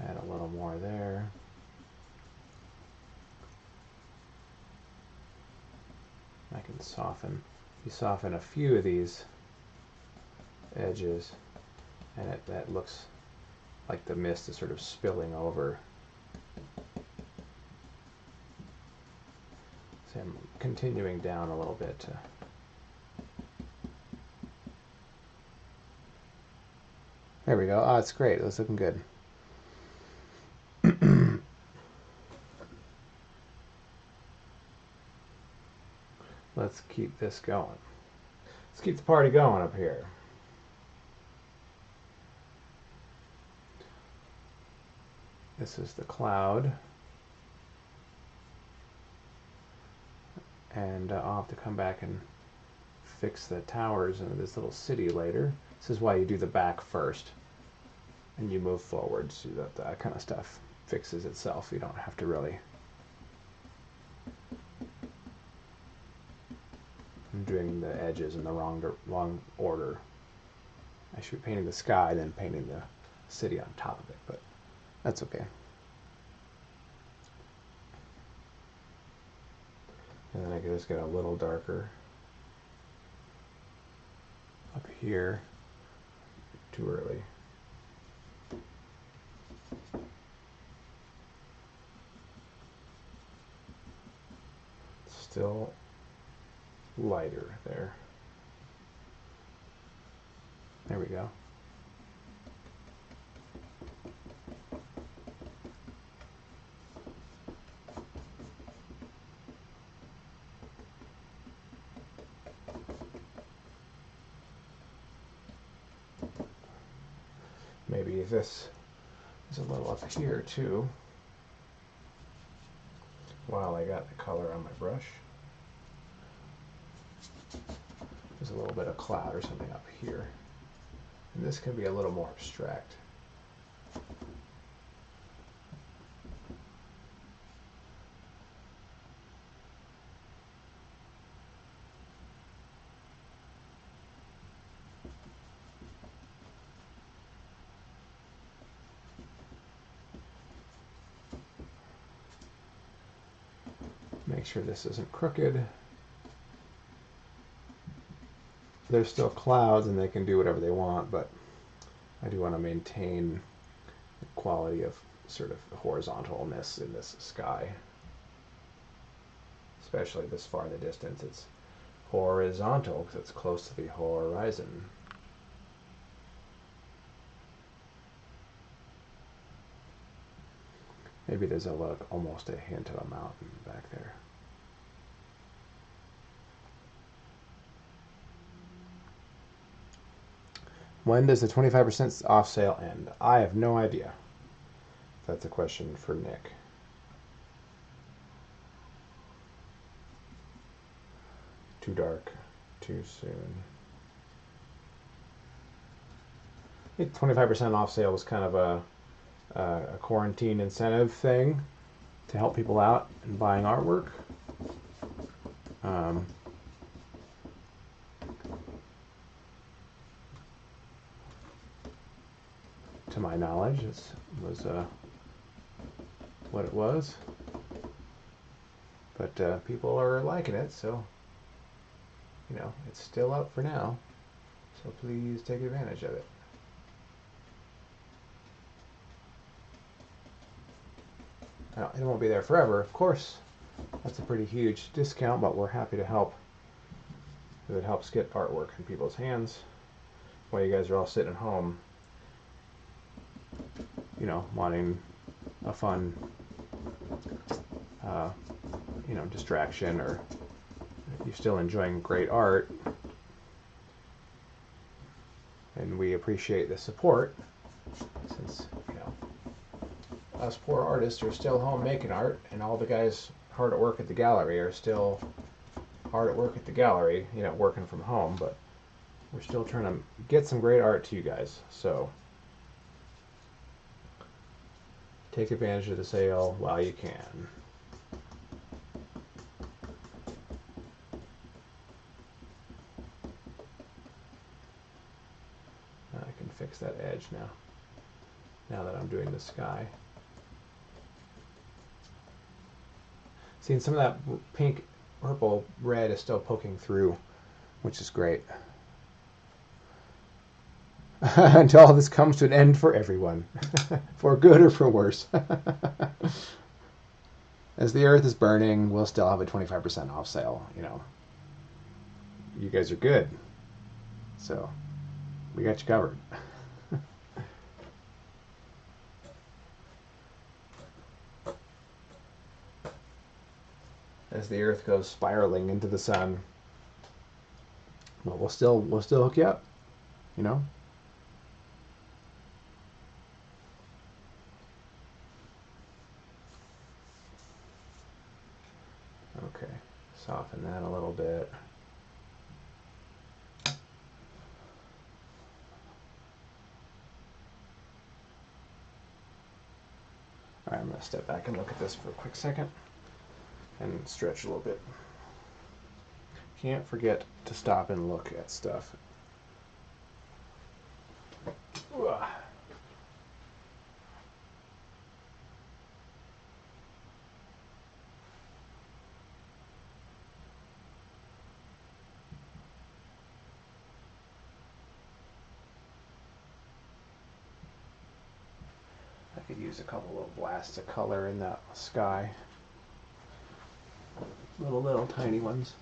Add a little more there. I can soften. You soften a few of these edges, and that looks like the mist is sort of spilling over. So I'm continuing down a little bit. There we go. Oh, it's great. It's looking good. let's keep this going. Let's keep the party going up here. This is the cloud. And I'll have to come back and fix the towers in this little city later. This is why you do the back first. And you move forward so that kind of stuff fixes itself. You don't have to really. I'm doing the edges in the wrong order. I should be painting the sky, then painting the city on top of it, but that's okay. And then I can just get a little darker up here. Too early. Still lighter there. There we go. Maybe this is a little up here too, while I got the color on my brush. There's a little bit of cloud or something up here. And this can be a little more abstract. Make sure this isn't crooked. There's still clouds and they can do whatever they want, but I do want to maintain the quality of sort of horizontalness in this sky. Especially this far in the distance, it's horizontal because it's close to the horizon. Maybe there's almost a hint of a mountain back there. When does the 25% off sale end? I have no idea. That's a question for Nick. Too dark, too soon. I think 25% off sale was kind of a quarantine incentive thing to help people out in buying artwork. To my knowledge, it was what it was. But people are liking it, so you know, it's still up for now. So please take advantage of it. Now, it won't be there forever, of course. That's a pretty huge discount, but we're happy to help. It helps get artwork in people's hands while you guys are all sitting at home, you know, wanting a fun, you know, distraction, or if you're still enjoying great art. And we appreciate the support, since, you know, us poor artists are still home making art, and all the guys hard at work at the gallery are still hard at work at the gallery, you know, working from home, but we're still trying to get some great art to you guys. So take advantage of the sale while you can. I can fix that edge now that I'm doing the sky. See, some of that pink, purple, red is still poking through, which is great. Until all this comes to an end for everyone, for good or for worse. As the earth is burning, we'll still have a 25% off sale, you know. You guys are good, so we got you covered. As the earth goes spiraling into the sun, But we'll still hook you up, you know. Okay, soften that a little bit. All right, I'm gonna step back and look at this for a quick second and stretch a little bit. Can't forget to stop and look at stuff. Ugh. I could use a couple of blasts of color in that sky. Little tiny ones.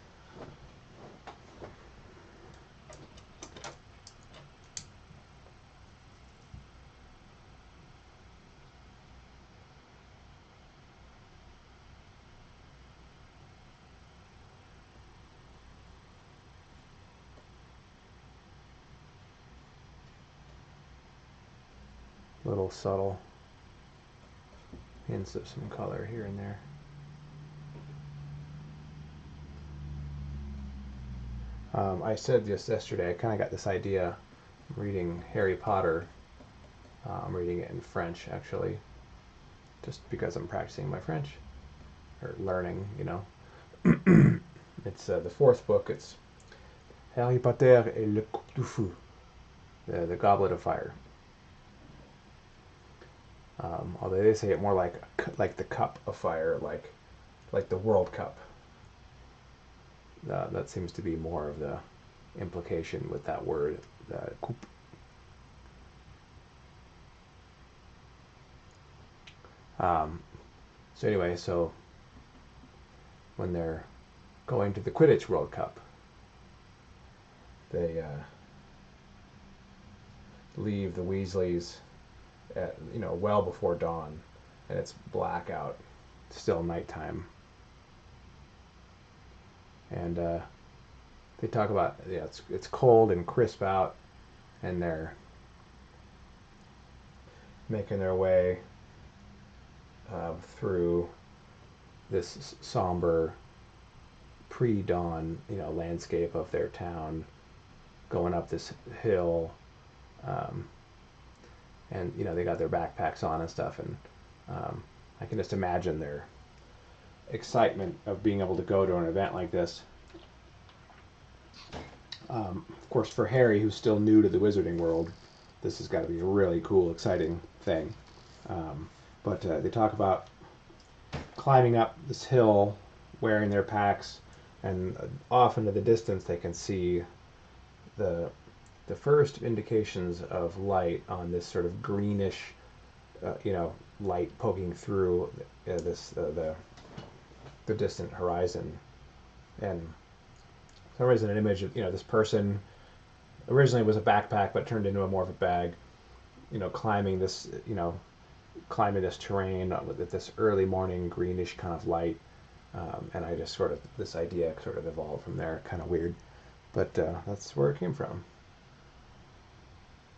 Little subtle hints of some color here and there. I said just yesterday, I kind of got this idea reading Harry Potter. I'm reading it in French, actually, just because I'm practicing my French, or learning, you know. It's the fourth book. It's Harry Potter et le Coupe du Feu, the Goblet of Fire. Although they say it more like the Cup of Fire, like the World Cup. That seems to be more of the implication with that word, the coupe. So anyway, so when they're going to the Quidditch World Cup, they leave the Weasleys at, well before dawn, and it's blackout, still nighttime, and they talk about, it's cold and crisp out, and they're making their way through this somber pre-dawn, landscape of their town, going up this hill, and they got their backpacks on and stuff, and I can just imagine their excitement of being able to go to an event like this. Of course, for Harry, who's still new to the wizarding world, this has got to be a really cool, exciting thing. But they talk about climbing up this hill, wearing their packs, and off into the distance they can see the first indications of light on this sort of greenish, light poking through the distant horizon. And for some reason, an image of this person originally was a backpack, but turned into a more of a bag. Climbing this terrain with this early morning greenish kind of light, and I just this idea sort of evolved from there. Kind of weird, but that's where it came from.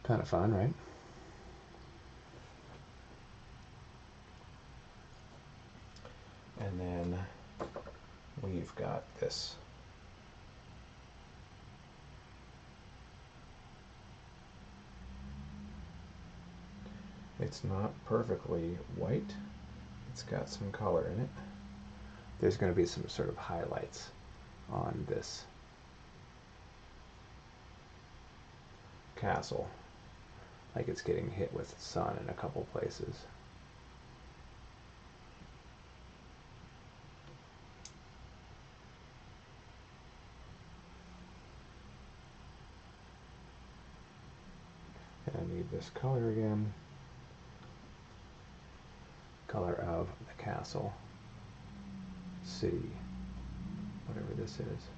Kind of fun, right? And then we've got this it's not perfectly white, it's got some color in it. There's going to be some sort of highlights on this castle, like it's getting hit with sun in a couple places. And I need this color again. Color of the castle, city, whatever this is.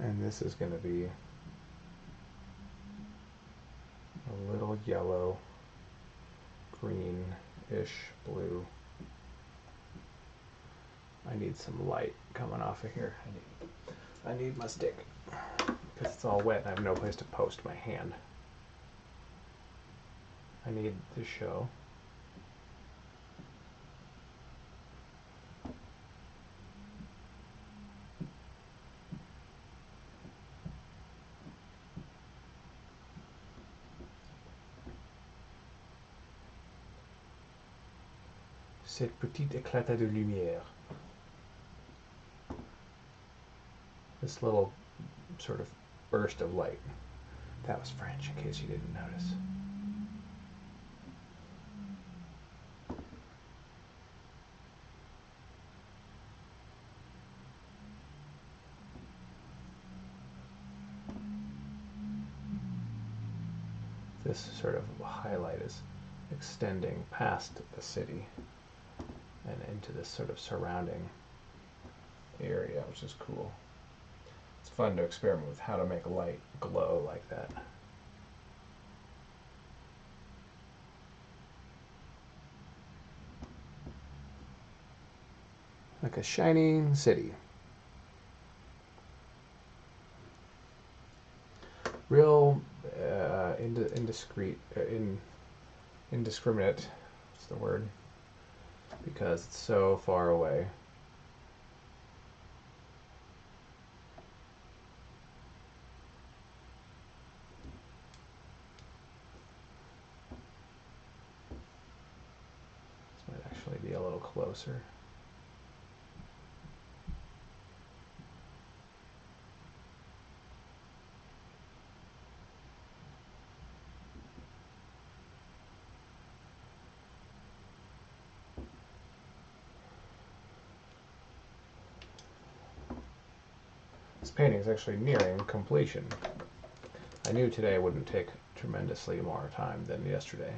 And this is going to be a little yellow, green, ish blue. I need some light coming off of here. I need my stick because it's all wet and I have no place to post my hand. I need to show cette petite éclat de lumière. This little sort of burst of light. That was French, in case you didn't notice. This sort of highlight is extending past the city and into this sort of surrounding area, which is cool. It's fun to experiment with how to make light glow like that. Like a shining city. Real indiscriminate, what's the word? Because it's so far away. This might actually be a little closer. This painting is actually nearing completion. I knew today wouldn't take tremendously more time than yesterday.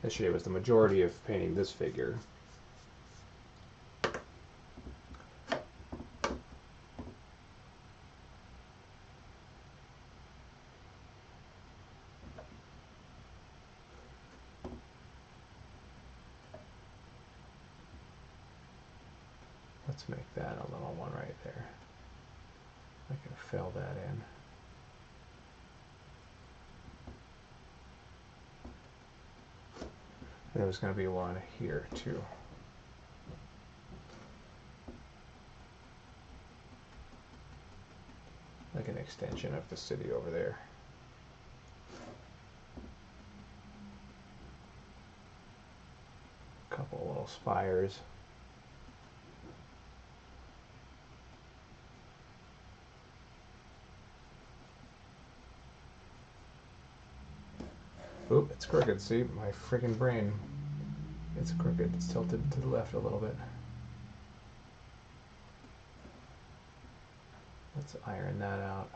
Yesterday was the majority of painting this figure. Let's make that a little one right there. I can fill that in. And there's going to be one here too. Like an extension of the city over there. A couple little spires. Oop, it's crooked. See, my freaking brain. It's crooked. It's tilted to the left a little bit. Let's iron that out.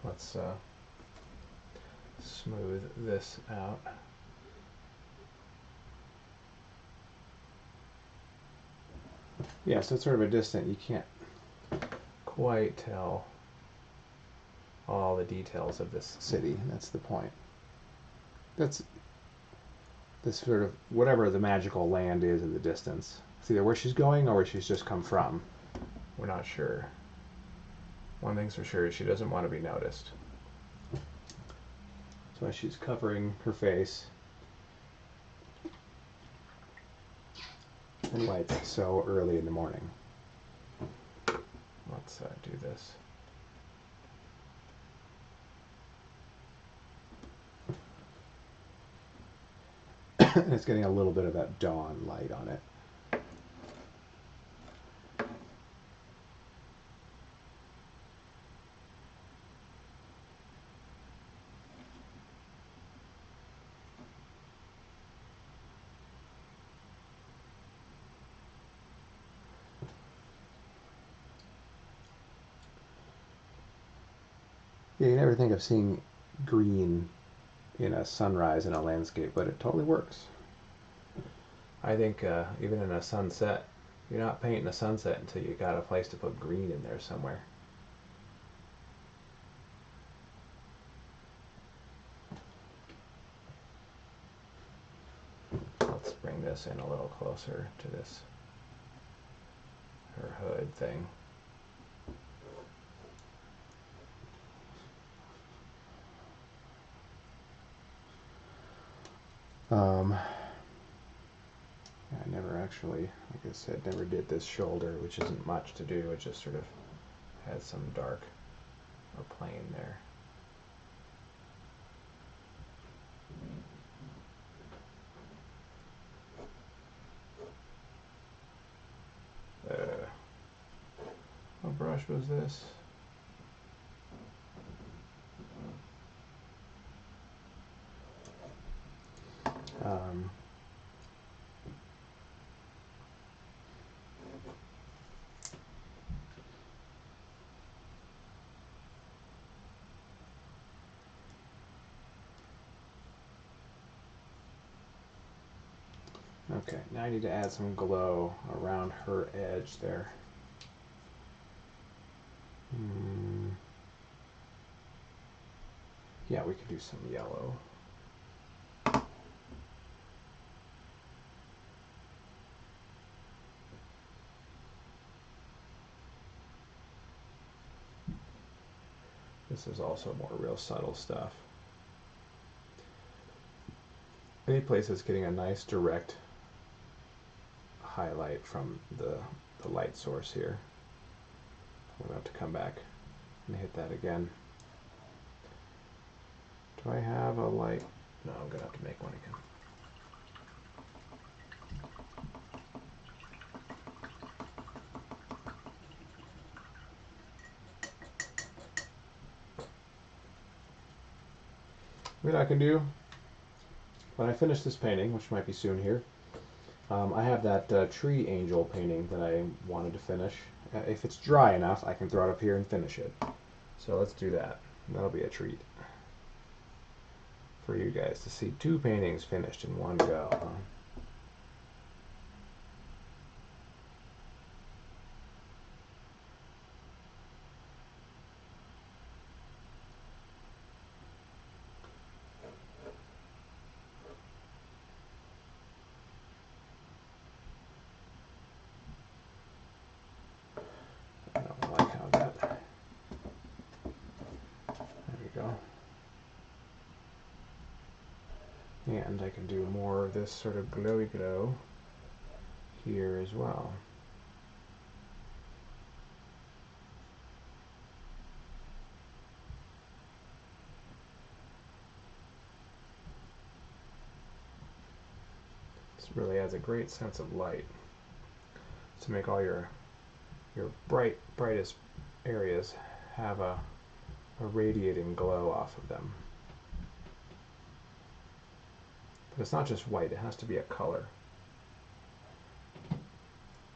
Let's smooth this out. Yeah, so it's sort of a distant. You can't quite tell all the details of this city. That's the point. That's this sort of whatever the magical land is in the distance. It's either where she's going or where she's just come from. We're not sure. One thing's for sure, she doesn't want to be noticed. That's why she's covering her face. And why it's so early in the morning. Let's do this. And it's getting a little bit of that dawn light on it. Yeah, you never think of seeing green in a sunrise in a landscape, but it totally works. I think even in a sunset, you're not painting a sunset until you got a place to put green in there somewhere. bring this in a little closer to this, her hood thing. I never actually, like I said, never did this shoulder, which isn't much to do. It just sort of has some dark or plain there. What brush was this? Okay, now I need to add some glow around her edge there. Yeah, we could do some yellow. This is also more real subtle stuff. Any place that's getting a nice direct highlight from the light source here. We're going to have to come back and hit that again. Do I have a light? No, I'm going to have to make one again. What I can do, when I finish this painting, which might be soon here, I have that tree angel painting that I wanted to finish. If it's dry enough, I can throw it up here and finish it. So let's do that. That'll be a treat for you guys to see 2 paintings finished in one go. I don't like how that... There we go. And I can do more of this sort of glowy glow here as well. This really adds a great sense of light to make all your brightest areas have a radiating glow off of them. But it's not just white, it has to be a color.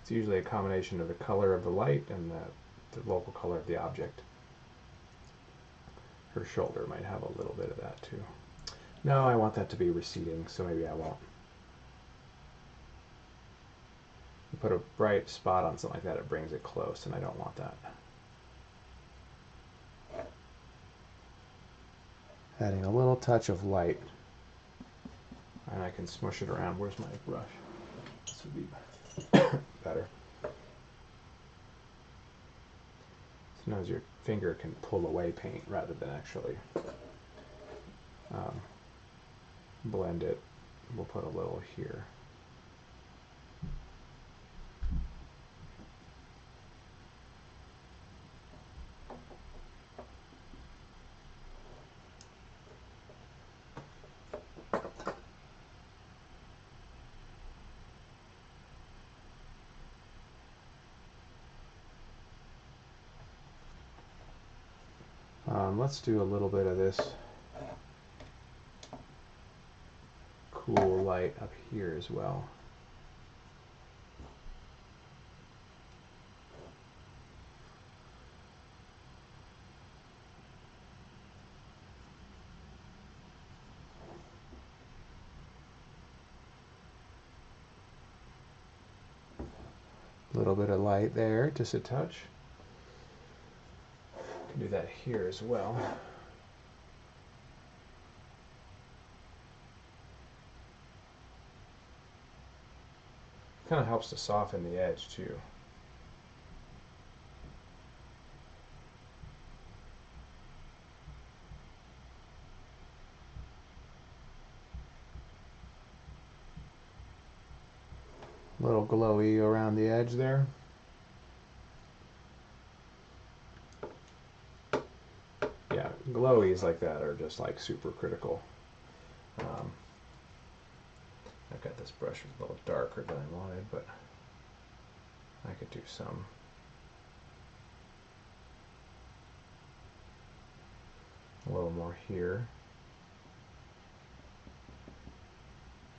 It's usually a combination of the color of the light and the local color of the object. Her shoulder might have a little bit of that too. No, I want that to be receding, so maybe I won't. You put a bright spot on something like that, it brings it close, and I don't want that. Adding a little touch of light. And I can smush it around. Where's my brush? This would be better. Sometimes your finger can pull away paint rather than actually blend it. We'll put a little here. Let's do a little bit of this cool light up here as well. A little bit of light there, just a touch. Can do that here as well. Kind of helps to soften the edge too. A little glowy around the edge there. Yeah, glowies like that are just like super critical. I've got this brush a little darker than I wanted, but I could do some. A little more here.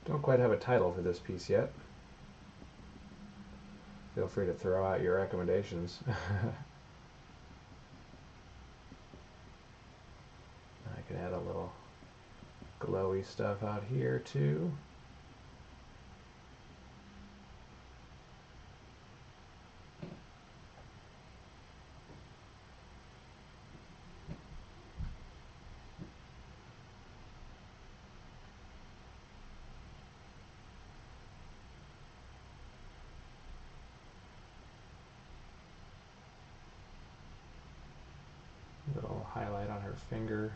Don't quite have a title for this piece yet. Feel free to throw out your recommendations. I can add a little glowy stuff out here too. Little highlight on her finger.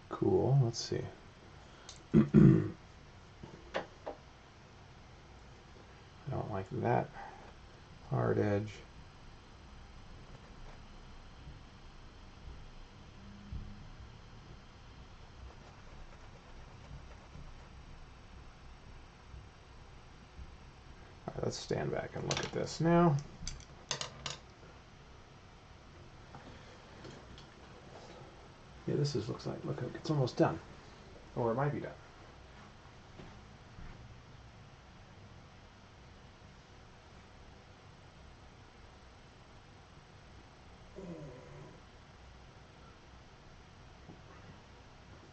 Cool, let's see. I don't like that hard edge. All right, let's stand back and look at this now. Yeah, this looks like it's almost done, or it might be done.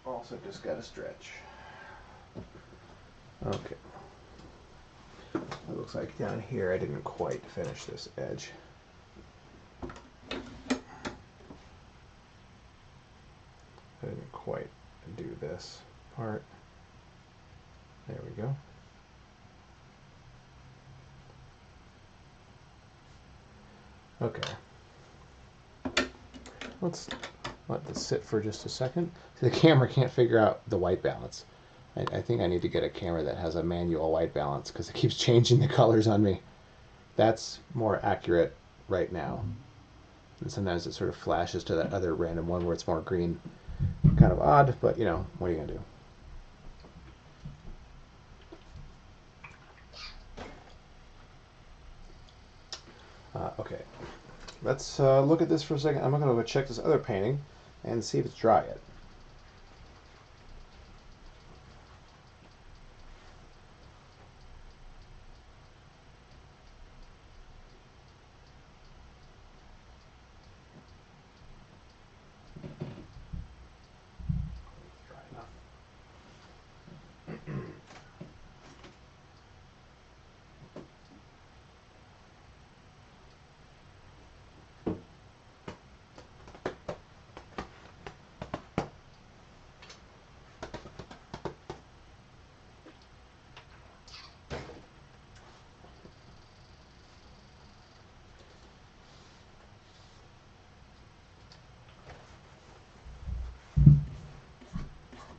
Also, just got to stretch. Okay. It looks like down here I didn't quite finish this edge. I didn't quite do this part. There we go. Okay. Let's let this sit for just a second. See, the camera can't figure out the white balance. I think I need to get a camera that has a manual white balance because it keeps changing the colors on me. That's more accurate right now. And sometimes it sort of flashes to that other random one where it's more green. Kind of odd, but you know, what are you going to do? Okay, let's look at this for a second. I'm going to go check this other painting and see if it's dry yet.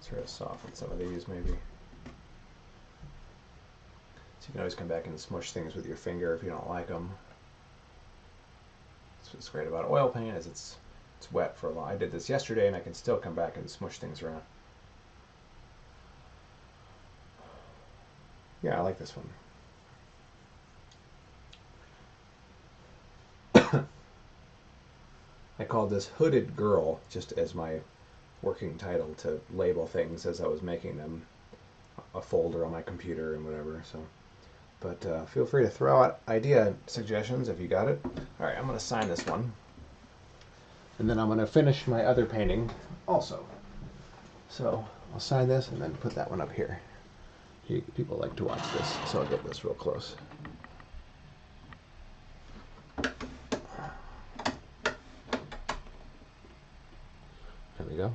Sort of soften some of these maybe. So you can always come back and smush things with your finger if you don't like them. That's what's great about oil paint is it's wet for a long. I did this yesterday and I can still come back and smush things around. Yeah, I like this one. I called this Hooded Girl just as my working title to label things as I was making them, a folder on my computer and whatever. So, but feel free to throw out idea suggestions if you got it. All right, I'm going to sign this one. And then I'm going to finish my other painting also. So I'll sign this and then put that one up here. People like to watch this, so I'll get this real close. There we go.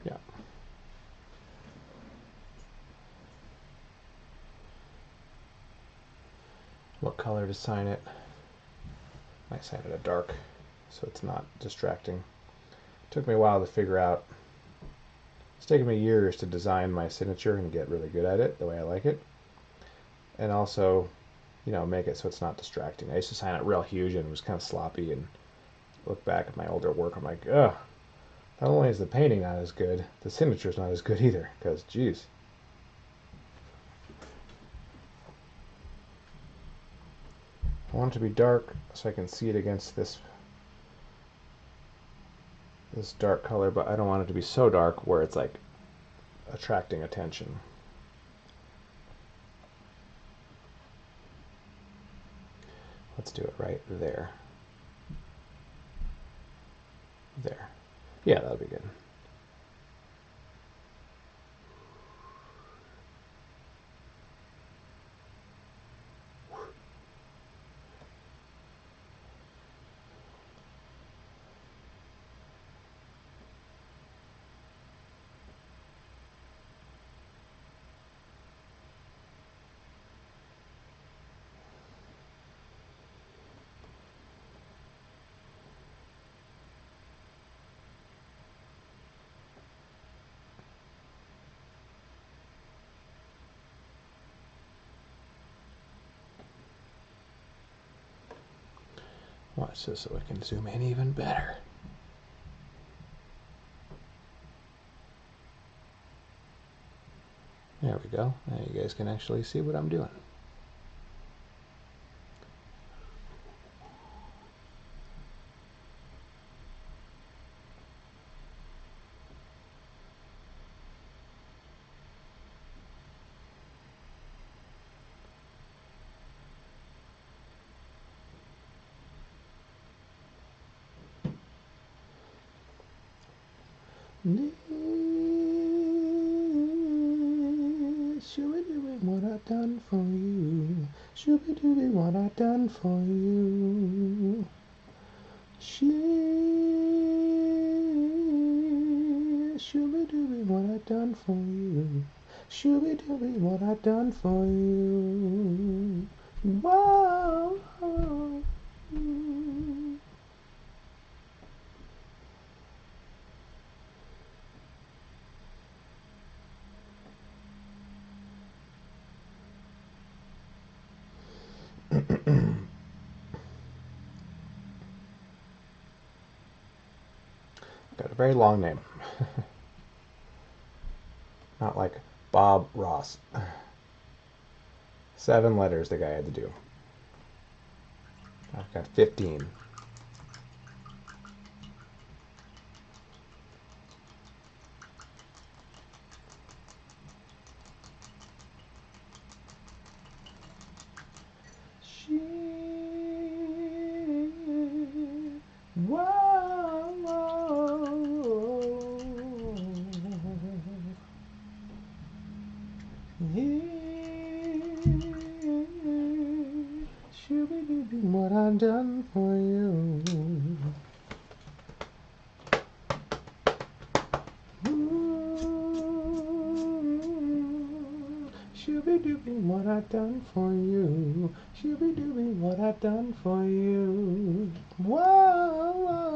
Yeah. What color to sign it? I might sign it a dark so it's not distracting. Took me a while to figure out. It's taken me years to design my signature and get really good at it the way I like it. And also, you know, make it so it's not distracting. I used to sign it real huge and it was kind of sloppy, and look back at my older work, I'm like, ugh, not only is the painting not as good, the signature's not as good either, because geez. I want it to be dark so I can see it against this dark color, but I don't want it to be so dark where it's like attracting attention. Let's do it right there. There. Yeah, that'll be good. Watch this so I can zoom in even better. There we go. Now you guys can actually see what I'm doing. Shooby-dooby, what I done for you. Shooby-dooby, what I done for you. Shooby-dooby, what I done for you. Shooby-dooby, what I done for you. Whoa. Got a very long name. Not like Bob Ross. 7 letters the guy had to do. I've got 15. What I done for you. Shooby-dooby, what I done for you. Shooby-dooby, what I done for you. Whoa.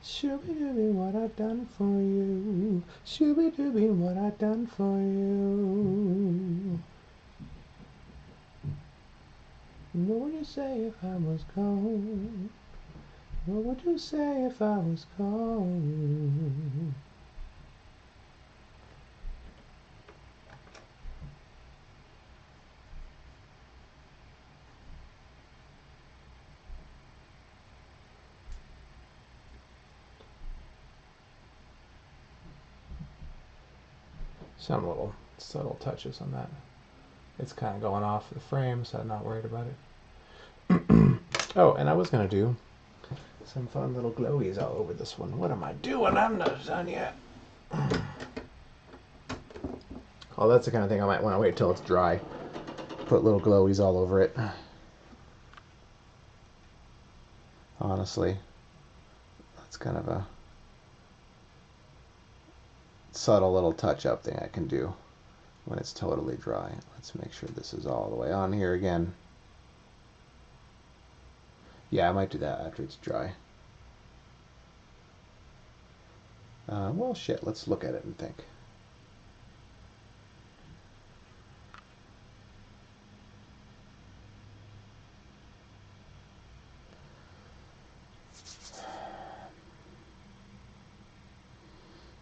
Shooby-dooby, what I done for you. Shooby-dooby, what I done for you. What would you say if I was gone? What would you say if I was gone? Some little subtle touches on that. It's kind of going off the frame, so I'm not worried about it. Oh, and I was going to do some fun little glowies all over this one. What am I doing? I'm not done yet. Oh, that's the kind of thing I might want to wait till it's dry. Put little glowies all over it. Honestly, that's kind of a subtle little touch-up thing I can do when it's totally dry. Let's make sure this is all the way on here again. Yeah, I might do that after it's dry. Well, shit, let's look at it and think.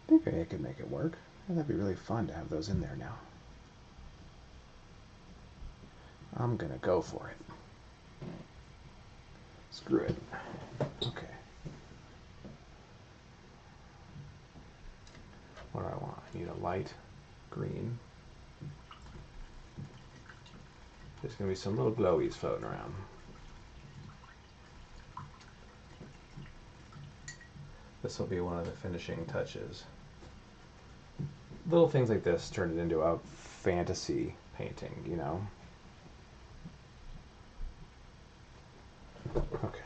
I think I could make it work. That'd be really fun to have those in there now. I'm gonna go for it. Screw it. Okay. What do I want? I need a light green. There's gonna be some little glowies floating around. This will be one of the finishing touches. Little things like this turn it into a fantasy painting, you know? Okay.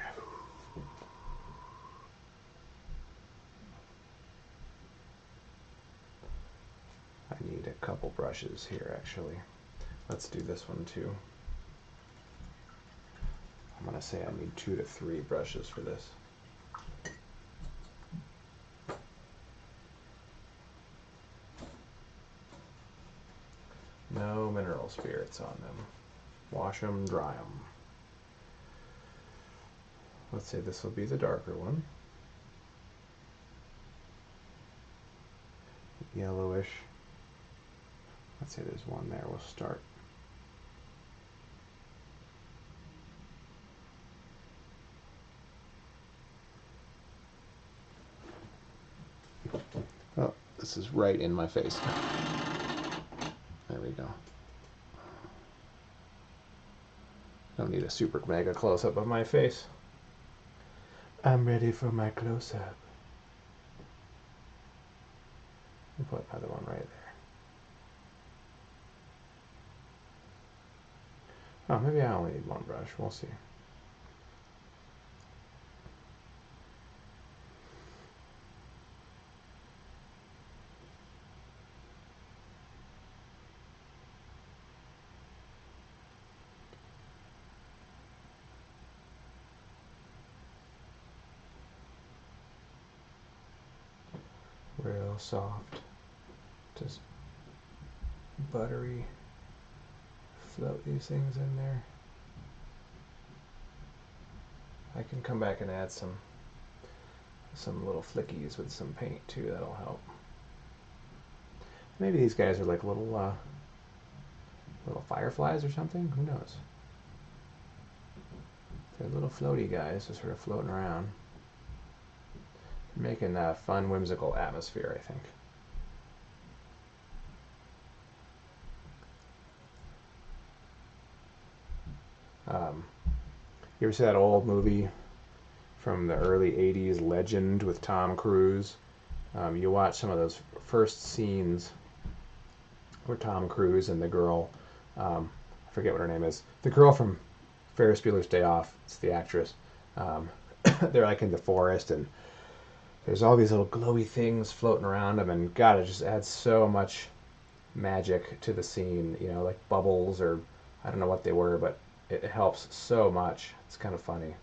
I need a couple brushes here, actually. Let's do this one too. I'm gonna say I need 2 to 3 brushes for this. No mineral spirits on them. Wash them, dry them. Let's say this will be the darker one. Yellowish. Let's say there's one there. We'll start. Oh, this is right in my face. There we go. Don't need a super mega close-up of my face. I'm ready for my close-up. Put another one right there. Oh, maybe I only need one brush. We'll see. Real soft, just buttery, float these things in there. I can come back and add some little flickies with some paint too. That'll help. Maybe these guys are like little fireflies or something. Who knows? They're little floaty guys, just sort of floating around, making a fun, whimsical atmosphere, I think. You ever see that old movie from the early 80s, Legend, with Tom Cruise? You watch some of those first scenes where Tom Cruise and the girl, I forget what her name is, the girl from Ferris Bueller's Day Off, it's the actress, they're like in the forest, and there's all these little glowy things floating around them, and God, it just adds so much magic to the scene, you know, like bubbles, or I don't know what they were, but it helps so much. It's kind of funny.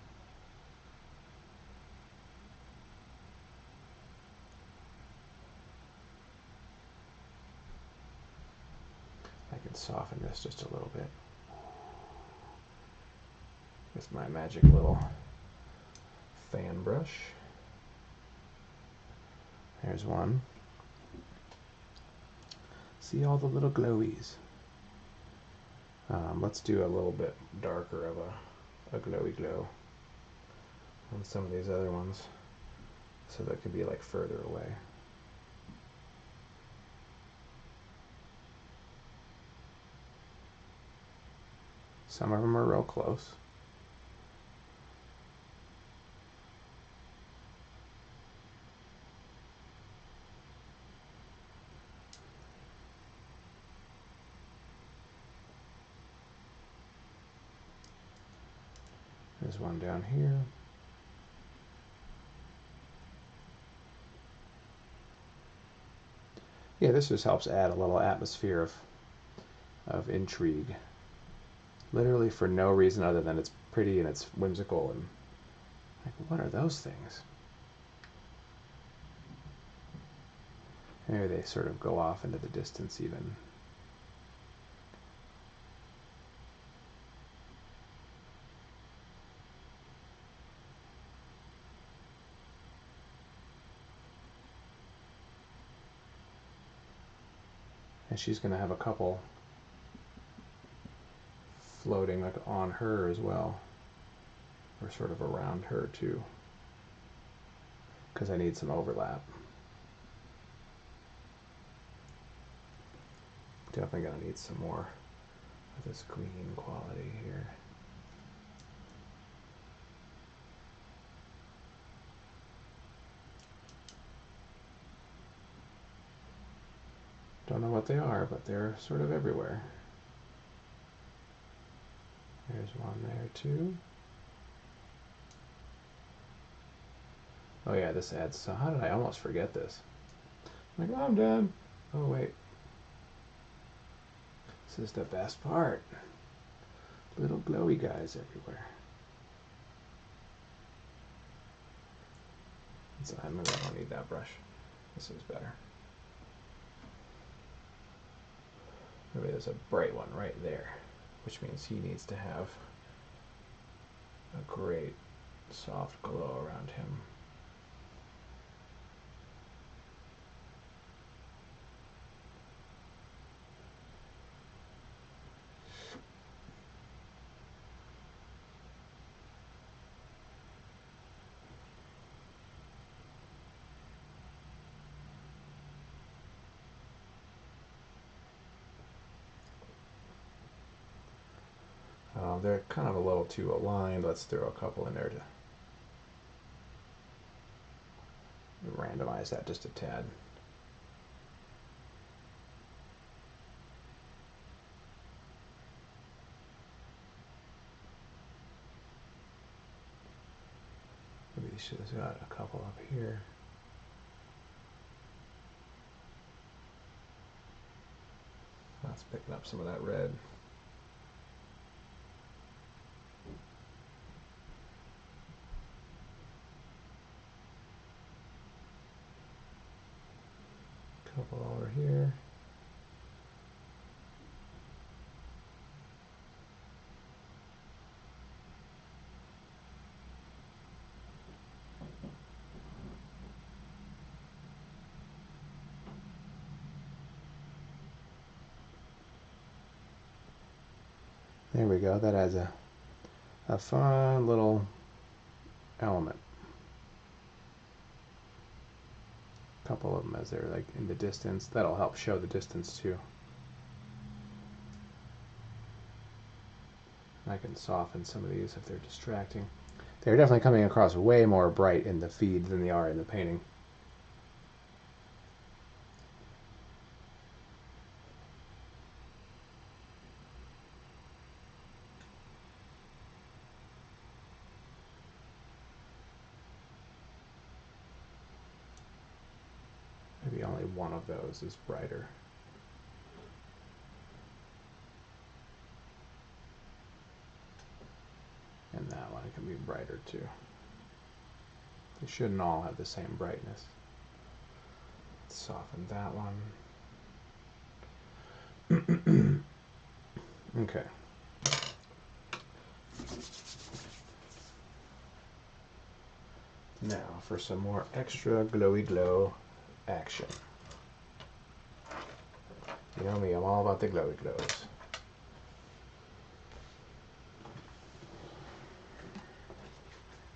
I can soften this just a little bit with my magic little fan brush. There's one. See all the little glowies. Let's do a little bit darker of a glowy glow on some of these other ones, so that could be like further away. Some of them are real close. There's one down here. Yeah, this just helps add a little atmosphere of intrigue. Literally for no reason other than it's pretty and it's whimsical and like, what are those things? Maybe they sort of go off into the distance even. And she's going to have a couple floating like on her as well, or sort of around her too, because I need some overlap. Definitely going to need some more of this green quality here. Don't know what they are, but they're sort of everywhere. There's one there too. Oh yeah, this adds, so how did I almost forget this? I'm like, oh, I'm done. Oh wait. This is the best part. Little glowy guys everywhere. So I don't need that brush. This is better. Maybe there's a bright one right there, which means he needs to have a great soft glow around him. They're kind of a little too aligned. Let's throw a couple in there to randomize that just a tad. Maybe she has got a couple up here. That's picking up some of that red. Couple over here. There we go. That adds a fun little element. A couple of them as they're like in the distance. That'll help show the distance too. I can soften some of these if they're distracting. They're definitely coming across way more bright in the feed than they are in the painting. Maybe only one of those is brighter. And that one can be brighter too. They shouldn't all have the same brightness. Let's soften that one. Okay. Now for some more extra glowy glow action. You know me, I'm all about the glowy glows.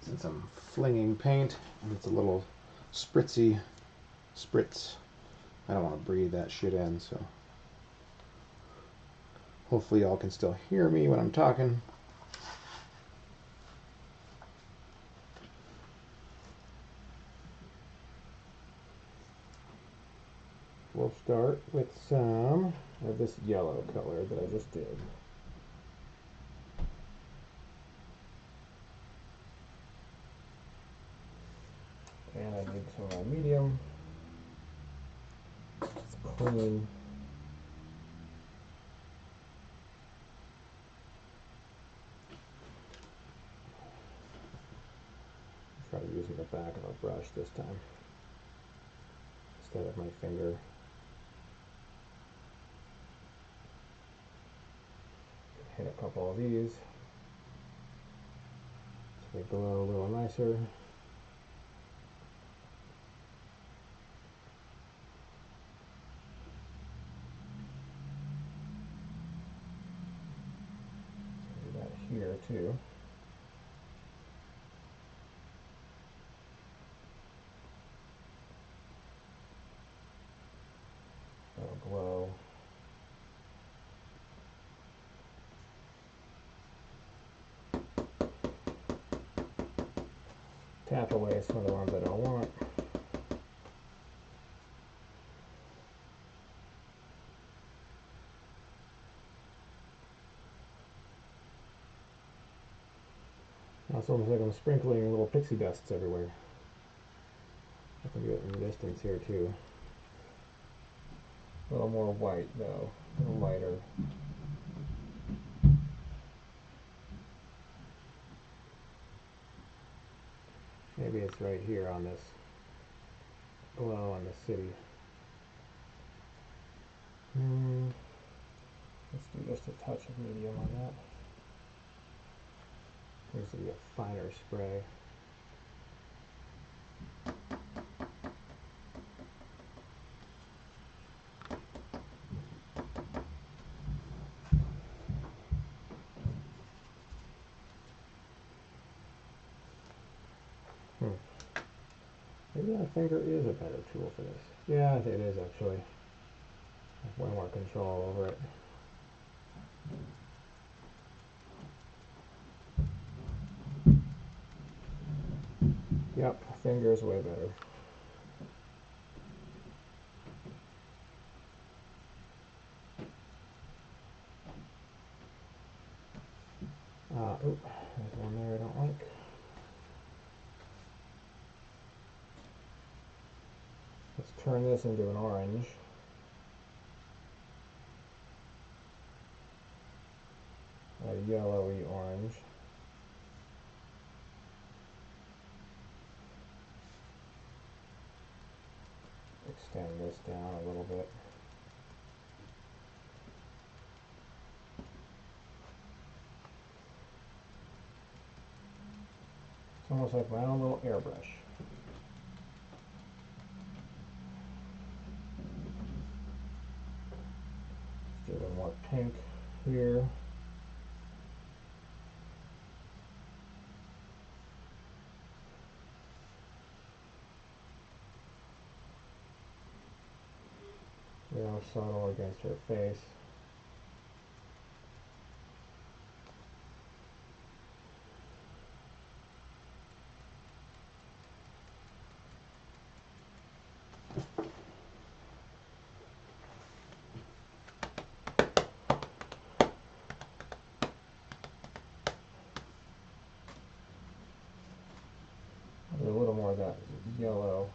Since I'm flinging paint and it's a little spritzy spritz, I don't want to breathe that shit in, so Hopefully y'all can still hear me when I'm talking. We'll start with some of this yellow color that I just did. And I need some of my medium. It's clean. Try using the back of a brush this time instead of my finger. Hit a couple of these so they glow a little nicer. Do that here too. That'll glow. Tap away some of the ones I don't want. Now it's almost like I'm sprinkling little pixie dusts everywhere. I can do it in the distance here too. A little more white though, a little lighter. Maybe it's right here on this glow on the city. Let's do just a touch of medium on that. Needs to be a finer spray. Maybe that finger is a better tool for this. Yeah, it is actually. I have way more control over it. Yep, finger is way better. Oop, there's one there I don't like. Let's turn this into an orange. A yellowy orange. Extend this down a little bit. It's almost like my own little airbrush. Let's do a little more pink here. Real subtle against her face. A little more of that yellow,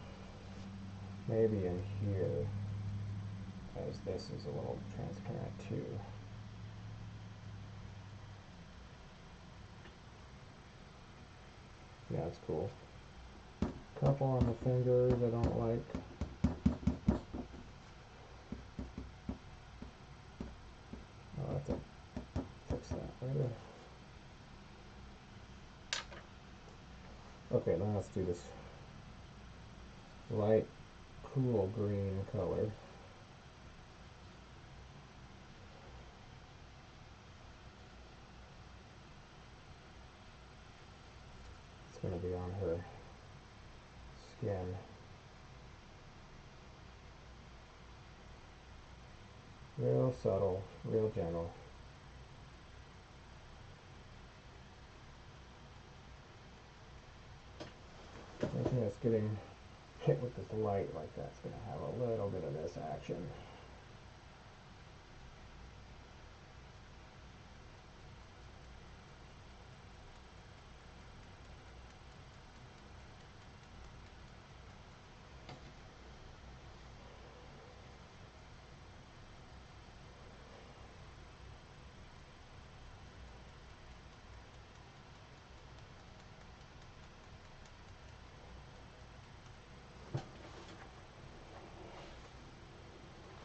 maybe in here, as this is a little transparent too. Yeah, it's cool. Couple on the fingers I don't like. I'll have to fix that later. Okay, now let's do this light, cool green color. It's going to be on her skin. Real subtle, real gentle. Anything that's getting hit with this light like that's going to have a little bit of this action.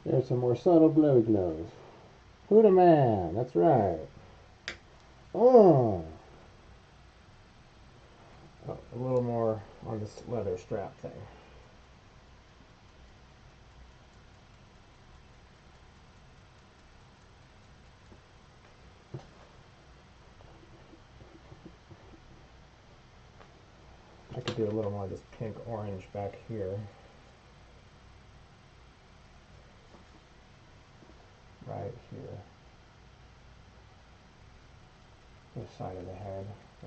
There's some more subtle glowy glows. Huda Man, that's right. Oh. Oh, a little more on this leather strap thing. I could do a little more of this pink orange back here. Right here. This side of the head. So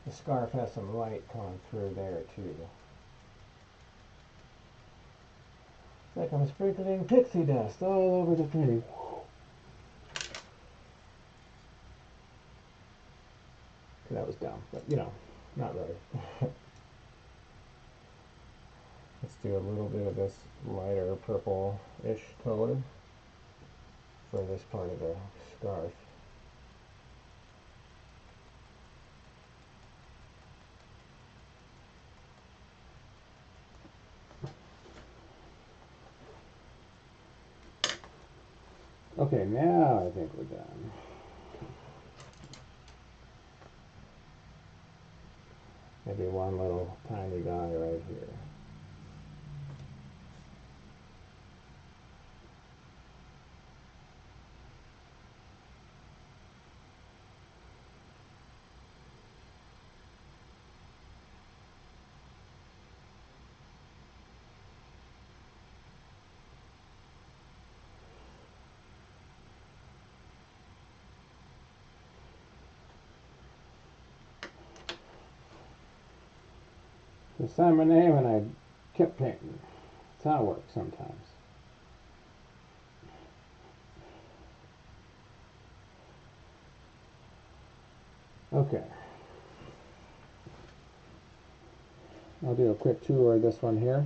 the scarf has some light coming through there too. It's like I'm sprinkling pixie dust all over the painting. That was dumb, but you know, not really. Let's do a little bit of this lighter purple-ish color for this part of the scarf. Okay, now I think we're done. Maybe one little tiny guy right here. I signed my name and I kept painting. That's how it works sometimes. Okay. I'll do a quick tour of this one here.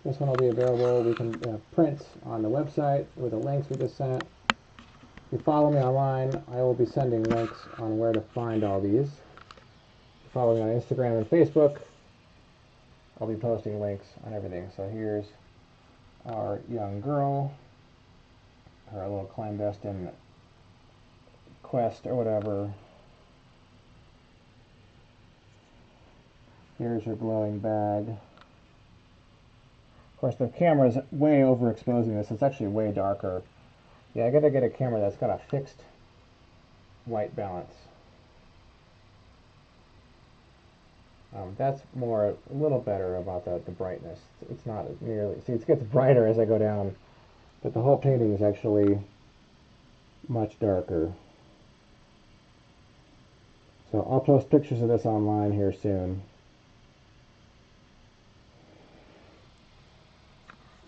This one will be available. We can print on the website with the links we just sent. If you follow me online, I will be sending links on where to find all these. If you follow me on Instagram and Facebook, I'll be posting links on everything. So here's our young girl, her little clandestine quest or whatever. Here's her glowing bag. Of course, the camera's way overexposing this. It's actually way darker. Yeah, I gotta get a camera that's got a fixed white balance. That's more, a little better about the brightness. It's not nearly, see, it gets brighter as I go down, but the whole painting is actually much darker. So I'll post pictures of this online here soon.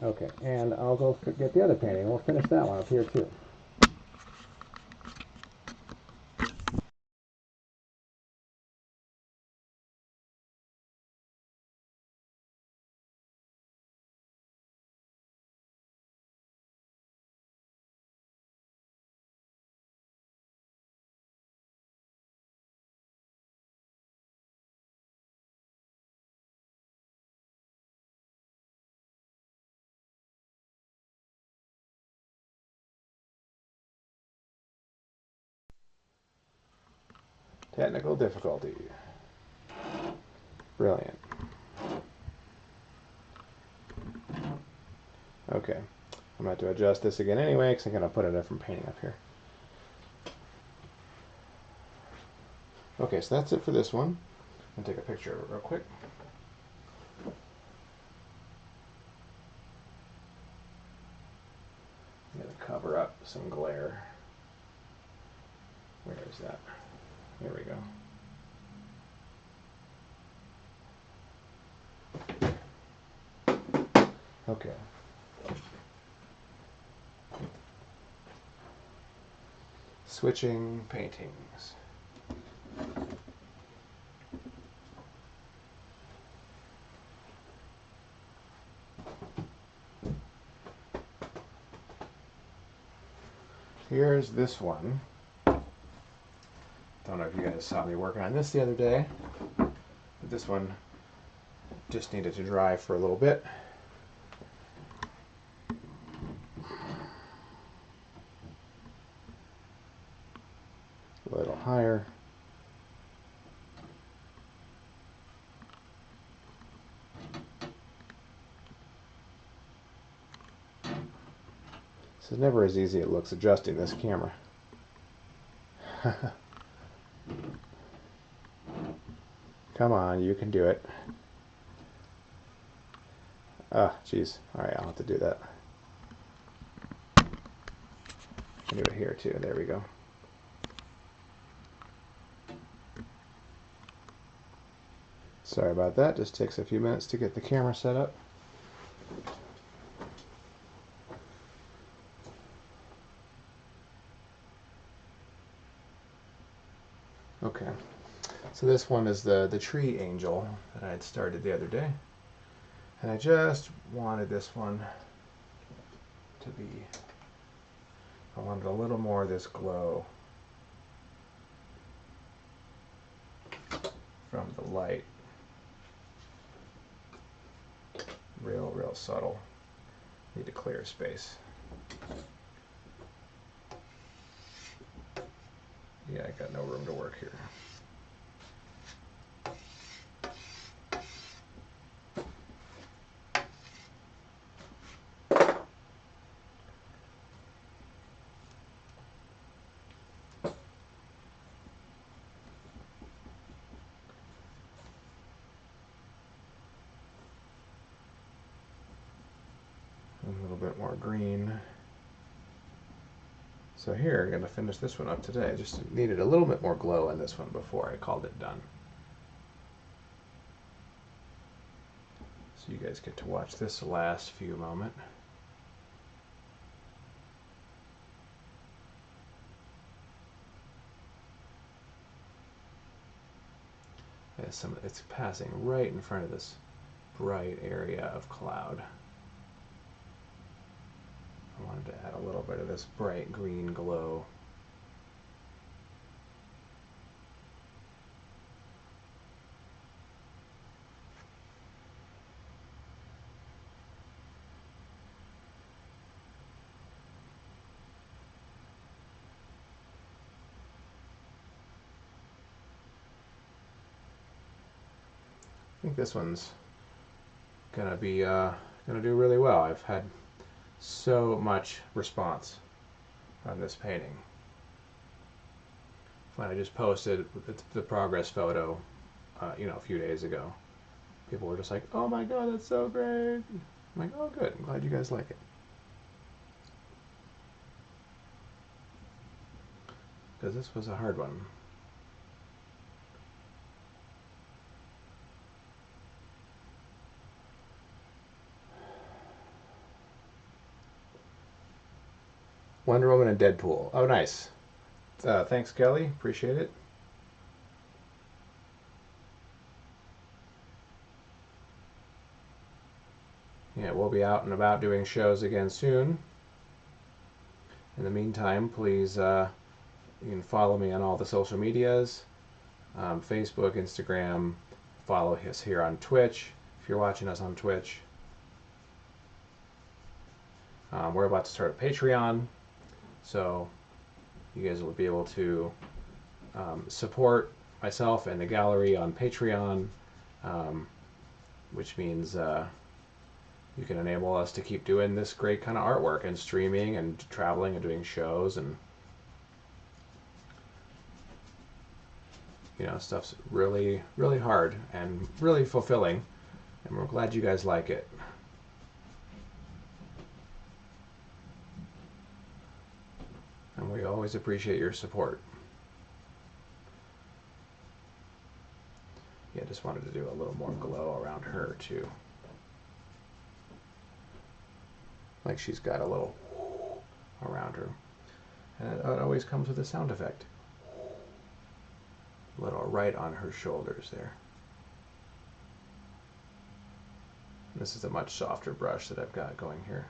Okay, and I'll go get the other painting. We'll finish that one up here too. Technical difficulty. Brilliant. Okay, I'm going to have to adjust this again anyway because I'm going to put a different painting up here. Okay, so that's it for this one. I'm going to take a picture of it real quick. I'm going to cover up some glare. Where is that? Here we go. Okay. Switching paintings. Here's this one. Don't know if you guys saw me working on this the other day, but this one just needed to dry for a little bit. A little higher. This is never as easy as it looks adjusting this camera. Come on, you can do it. Ah, jeez. Alright, I'll have to do that. I can do it here too. There we go. Sorry about that. Just takes a few minutes to get the camera set up. Okay. So this one is the tree angel that I had started the other day. And I just wanted this one to be, I wanted a little more of this glow from the light. Real subtle. Need a clear space. Yeah, I got no room to work here. A little bit more green. So here, I'm going to finish this one up today. Just needed a little bit more glow in this one before I called it done. So you guys get to watch this last few moments. It's passing right in front of this bright area of cloud. I wanted to add a little bit of this bright green glow. I think this one's gonna be gonna do really well. I've had so much response on this painting. When I just posted the progress photo, a few days ago, people were just like, "Oh my God, that's so great!" I'm like, "Oh, good. I'm glad you guys like it." Because this was a hard one. Wonder Woman and Deadpool. Oh, nice. Thanks, Kelly. Appreciate it. Yeah, we'll be out and about doing shows again soon. In the meantime, please, you can follow me on all the social medias, Facebook, Instagram. Follow us here on Twitch if you're watching us on Twitch. We're about to start a Patreon, so you guys will be able to support myself and the gallery on Patreon, which means you can enable us to keep doing this great kind of artwork and streaming and traveling and doing shows, and stuff's really hard and really fulfilling, and we're glad you guys like it. And we always appreciate your support. Yeah, just wanted to do a little more glow around her too. like she's got a little around her. And it always comes with a sound effect. A little right on her shoulders there. This is a much softer brush that I've got going here.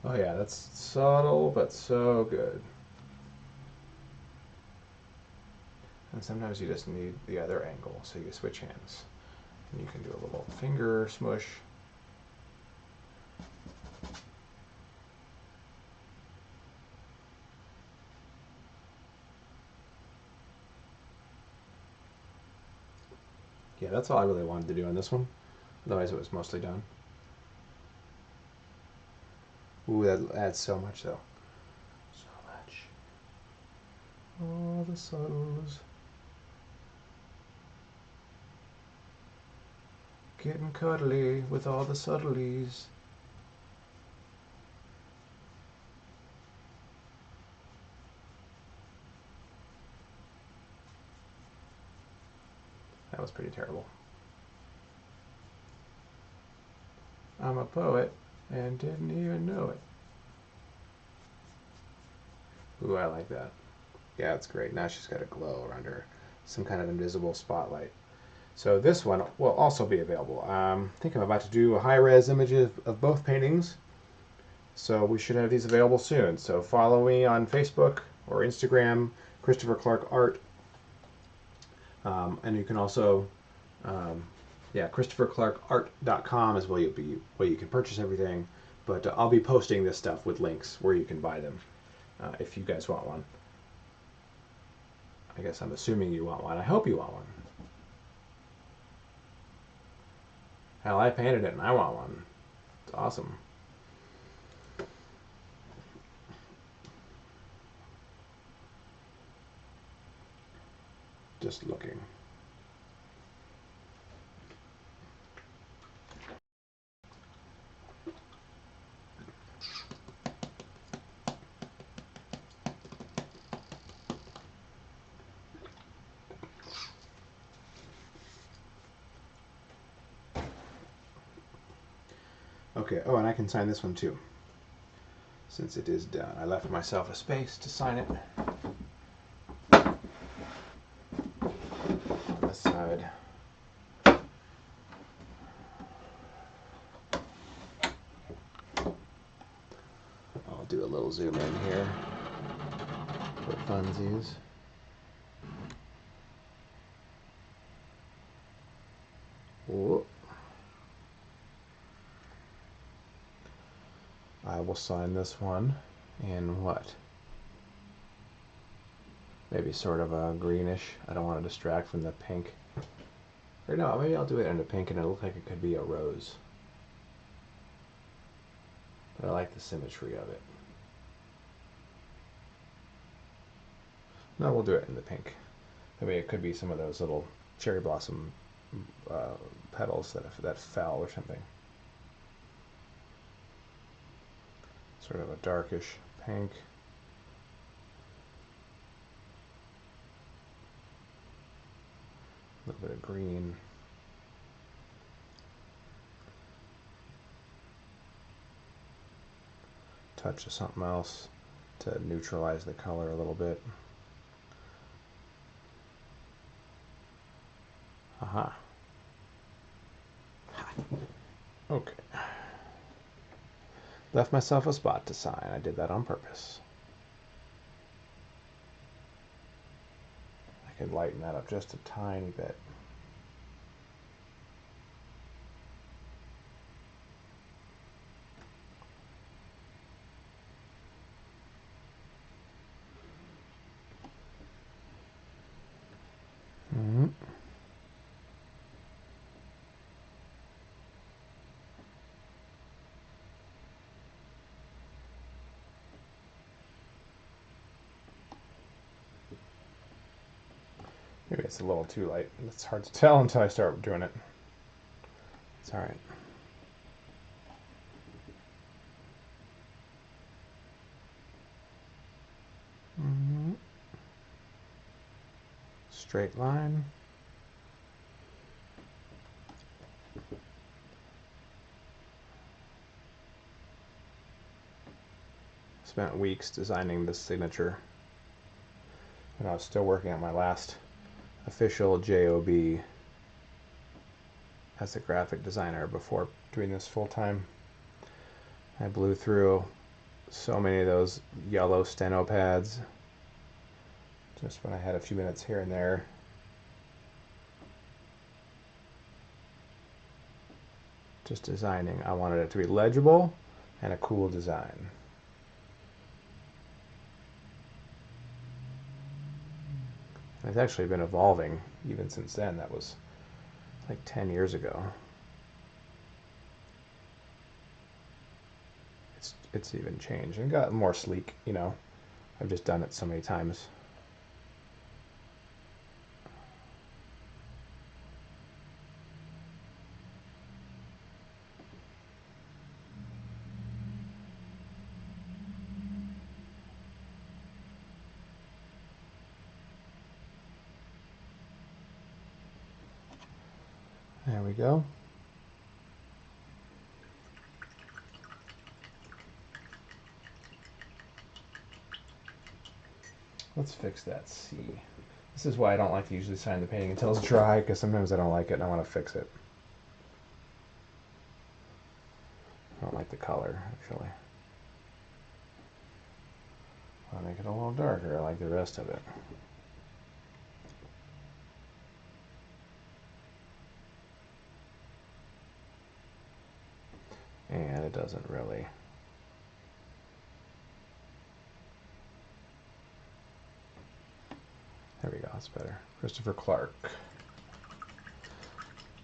Oh yeah, that's subtle but so good. And sometimes you just need the other angle, so you switch hands. And you can do a little finger smush. Yeah, that's all I really wanted to do on this one. Otherwise it was mostly done. Ooh, that adds so much though. So much. All the subtles. Getting cuddly with all the subtleties. That was pretty terrible. I'm a poet and didn't even know it. Ooh, I like that. Yeah, it's great. Now she's got a glow around her. Some kind of invisible spotlight. So this one will also be available. I think I'm about to do a high-res image of both paintings. So we should have these available soon. So follow me on Facebook or Instagram, Christopher Clark Art. And you can also, ChristopherClarkArt.com is where you can purchase everything. But I'll be posting this stuff with links where you can buy them if you guys want one. I guess I'm assuming you want one. I hope you want one. Hell, I painted it and I want one. It's awesome. Just looking. Okay, oh, and I can sign this one too, since it is done. I left myself a space to sign it on this side. I'll do a little zoom in here for funsies. Whoop. I will sign this one in what? Maybe sort of a greenish. I don't want to distract from the pink. Or no, maybe I'll do it in a pink and it'll look like it could be a rose. But I like the symmetry of it. No, we'll do it in the pink. Maybe it could be some of those little cherry blossom petals that fell or something. Sort of a darkish pink. A little bit of green. Touch of something else to neutralize the color a little bit. Aha. Okay. Left myself a spot to sign. I did that on purpose. I could lighten that up just a tiny bit. Mm-hmm. Maybe it's a little too light. It's hard to tell until I start doing it. It's all right. Mm-hmm. straight line. Spent weeks designing this signature, and I was still working on my last official JOB as a graphic designer before doing this full time. I blew through so many of those yellow steno pads just when I had a few minutes here and there. Just designing. I wanted it to be legible and a cool design. It's actually been evolving even since then. That was like 10 years ago. It's even changed and gotten more sleek, you know. I've just done it so many times. There we go. Let's fix that C. This is why I don't like to usually sign the painting until it's dry, because sometimes I don't like it and I want to fix it. I don't like the color, actually. I'll make it a little darker like the rest of it. And it doesn't really. There we go, that's better. Christopher Clark.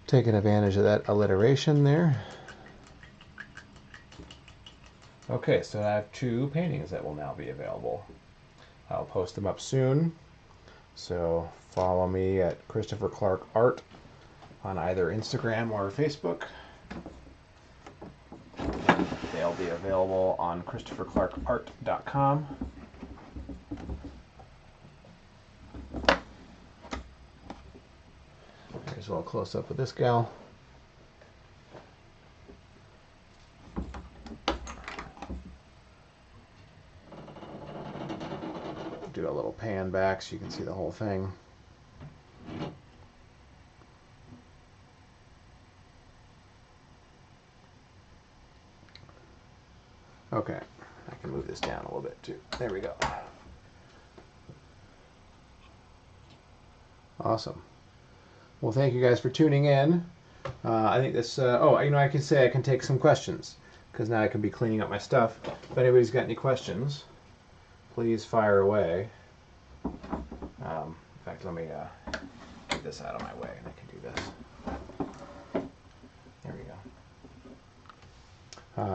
Taking advantage of that alliteration there. Okay, so I have 2 paintings that will now be available. I'll post them up soon. So follow me at Christopher Clark Art on either Instagram or Facebook. They'll be available on ChristopherClarkArt.com. Here's a little close up of this gal. Do a little pan back so you can see the whole thing. Okay, I can move this down a little bit too. There we go. Awesome. Well, thank you guys for tuning in. I think this, oh, you know, I can say I can take some questions, because now I can be cleaning up my stuff. If anybody's got any questions, please fire away. In fact, let me get this out of my way and I can do this. There we go.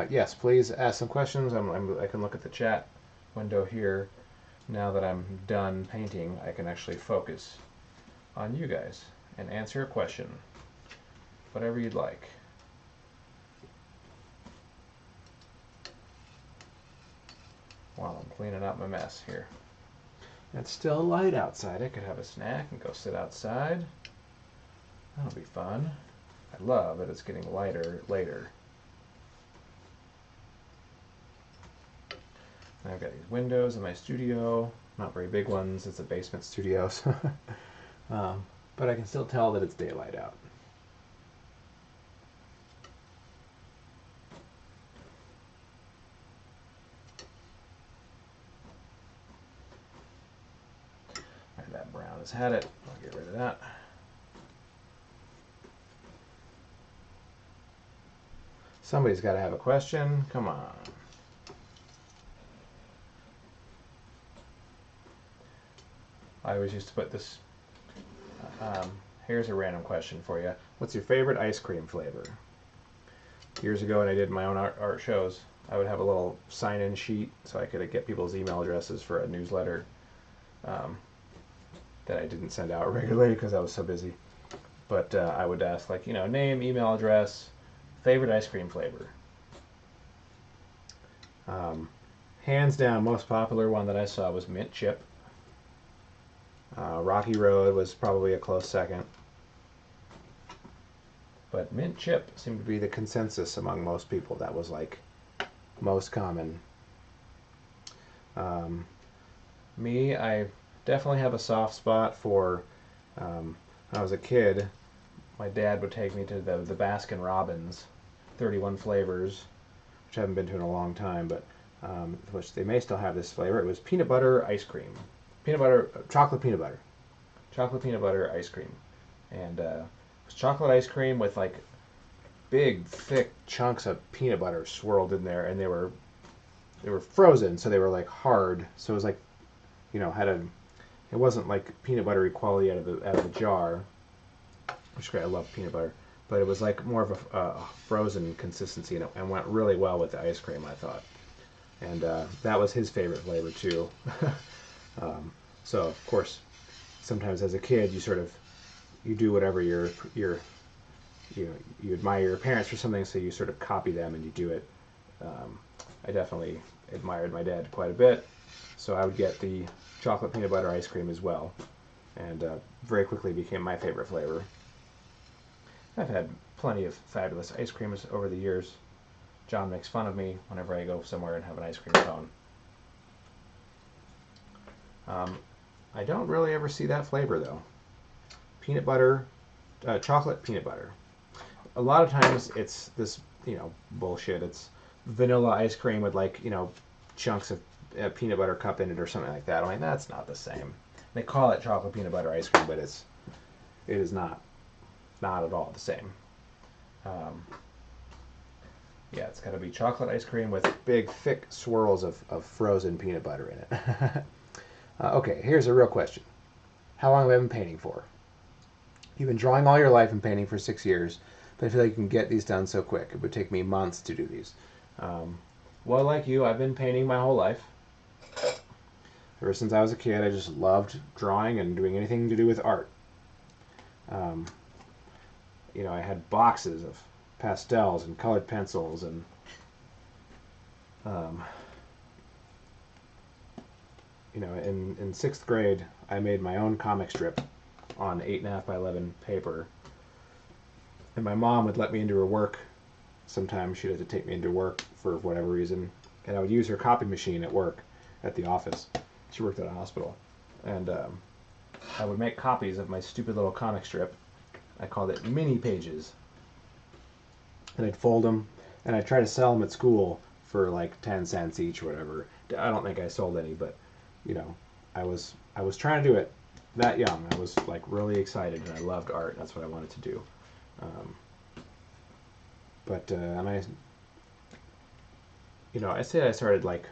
Yes, please ask some questions. I can look at the chat window here. Now that I'm done painting, I can actually focus on you guys and answer a question, whatever you'd like. While I'm cleaning up my mess here. It's still light outside. I could have a snack and go sit outside. That'll be fun. I love that it's getting lighter later. I've got these windows in my studio, not very big ones. It's a basement studio, so but I can still tell that it's daylight out. And that brown has had it. I'll get rid of that. Somebody's got to have a question. Come on. I always used to put this. Here's a random question for you. What's your favorite ice cream flavor? Years ago when I did my own art shows, I would have a little sign-in sheet so I could get people's email addresses for a newsletter that I didn't send out regularly because I was so busy. But I would ask, like, you know, name, email address, favorite ice cream flavor. Hands down, most popular one that I saw was mint chip. Rocky Road was probably a close second. But mint chip seemed to be the consensus among most people. That was like most common. Me, I definitely have a soft spot for, when I was a kid, my dad would take me to the Baskin Robbins 31 flavors, which I haven't been to in a long time, but which they may still have this flavor. It was peanut butter ice cream. Chocolate peanut butter. Chocolate peanut butter ice cream. And it was chocolate ice cream with like big, thick chunks of peanut butter swirled in there, and they were frozen, so they were like hard. So it was like, it wasn't like peanut buttery quality out of the jar, which is great. I love peanut butter, but it was like more of a frozen consistency, and went really well with the ice cream, I thought. And that was his favorite flavor too. So of course, sometimes as a kid, you do whatever you admire your parents for something, so you sort of copy them and you do it. I definitely admired my dad quite a bit, so I would get the chocolate peanut butter ice cream as well, and very quickly became my favorite flavor. I've had plenty of fabulous ice creams over the years. John makes fun of me whenever I go somewhere and have an ice cream cone. I don't really ever see that flavor though. Peanut butter, chocolate peanut butter. A lot of times it's this, bullshit. It's vanilla ice cream with like, chunks of peanut butter cup in it or something like that. I'm like, that's not the same. They call it chocolate peanut butter ice cream, but it is not at all the same. Yeah, it's got to be chocolate ice cream with big, thick swirls of frozen peanut butter in it. Okay, here's a real question. How long have I been painting for? You've been drawing all your life and painting for 6 years, but I feel like you can get these done so quick. It would take me months to do these. Well, like you, I've been painting my whole life. Ever since I was a kid, I just loved drawing and doing anything to do with art. I had boxes of pastels and colored pencils, and in 6th grade, I made my own comic strip on 8.5 by 11 paper, and my mom would let me into her work. Sometimes she'd have to take me into work for whatever reason, and I would use her copy machine at work, at the office. She worked at a hospital, and I would make copies of my stupid little comic strip. I called it mini pages, and I'd fold them, and I'd try to sell them at school for like 10 cents each or whatever. I don't think I sold any, but I was trying to do it that young. I was like really excited, and I loved art. That's what I wanted to do. And I say I started like,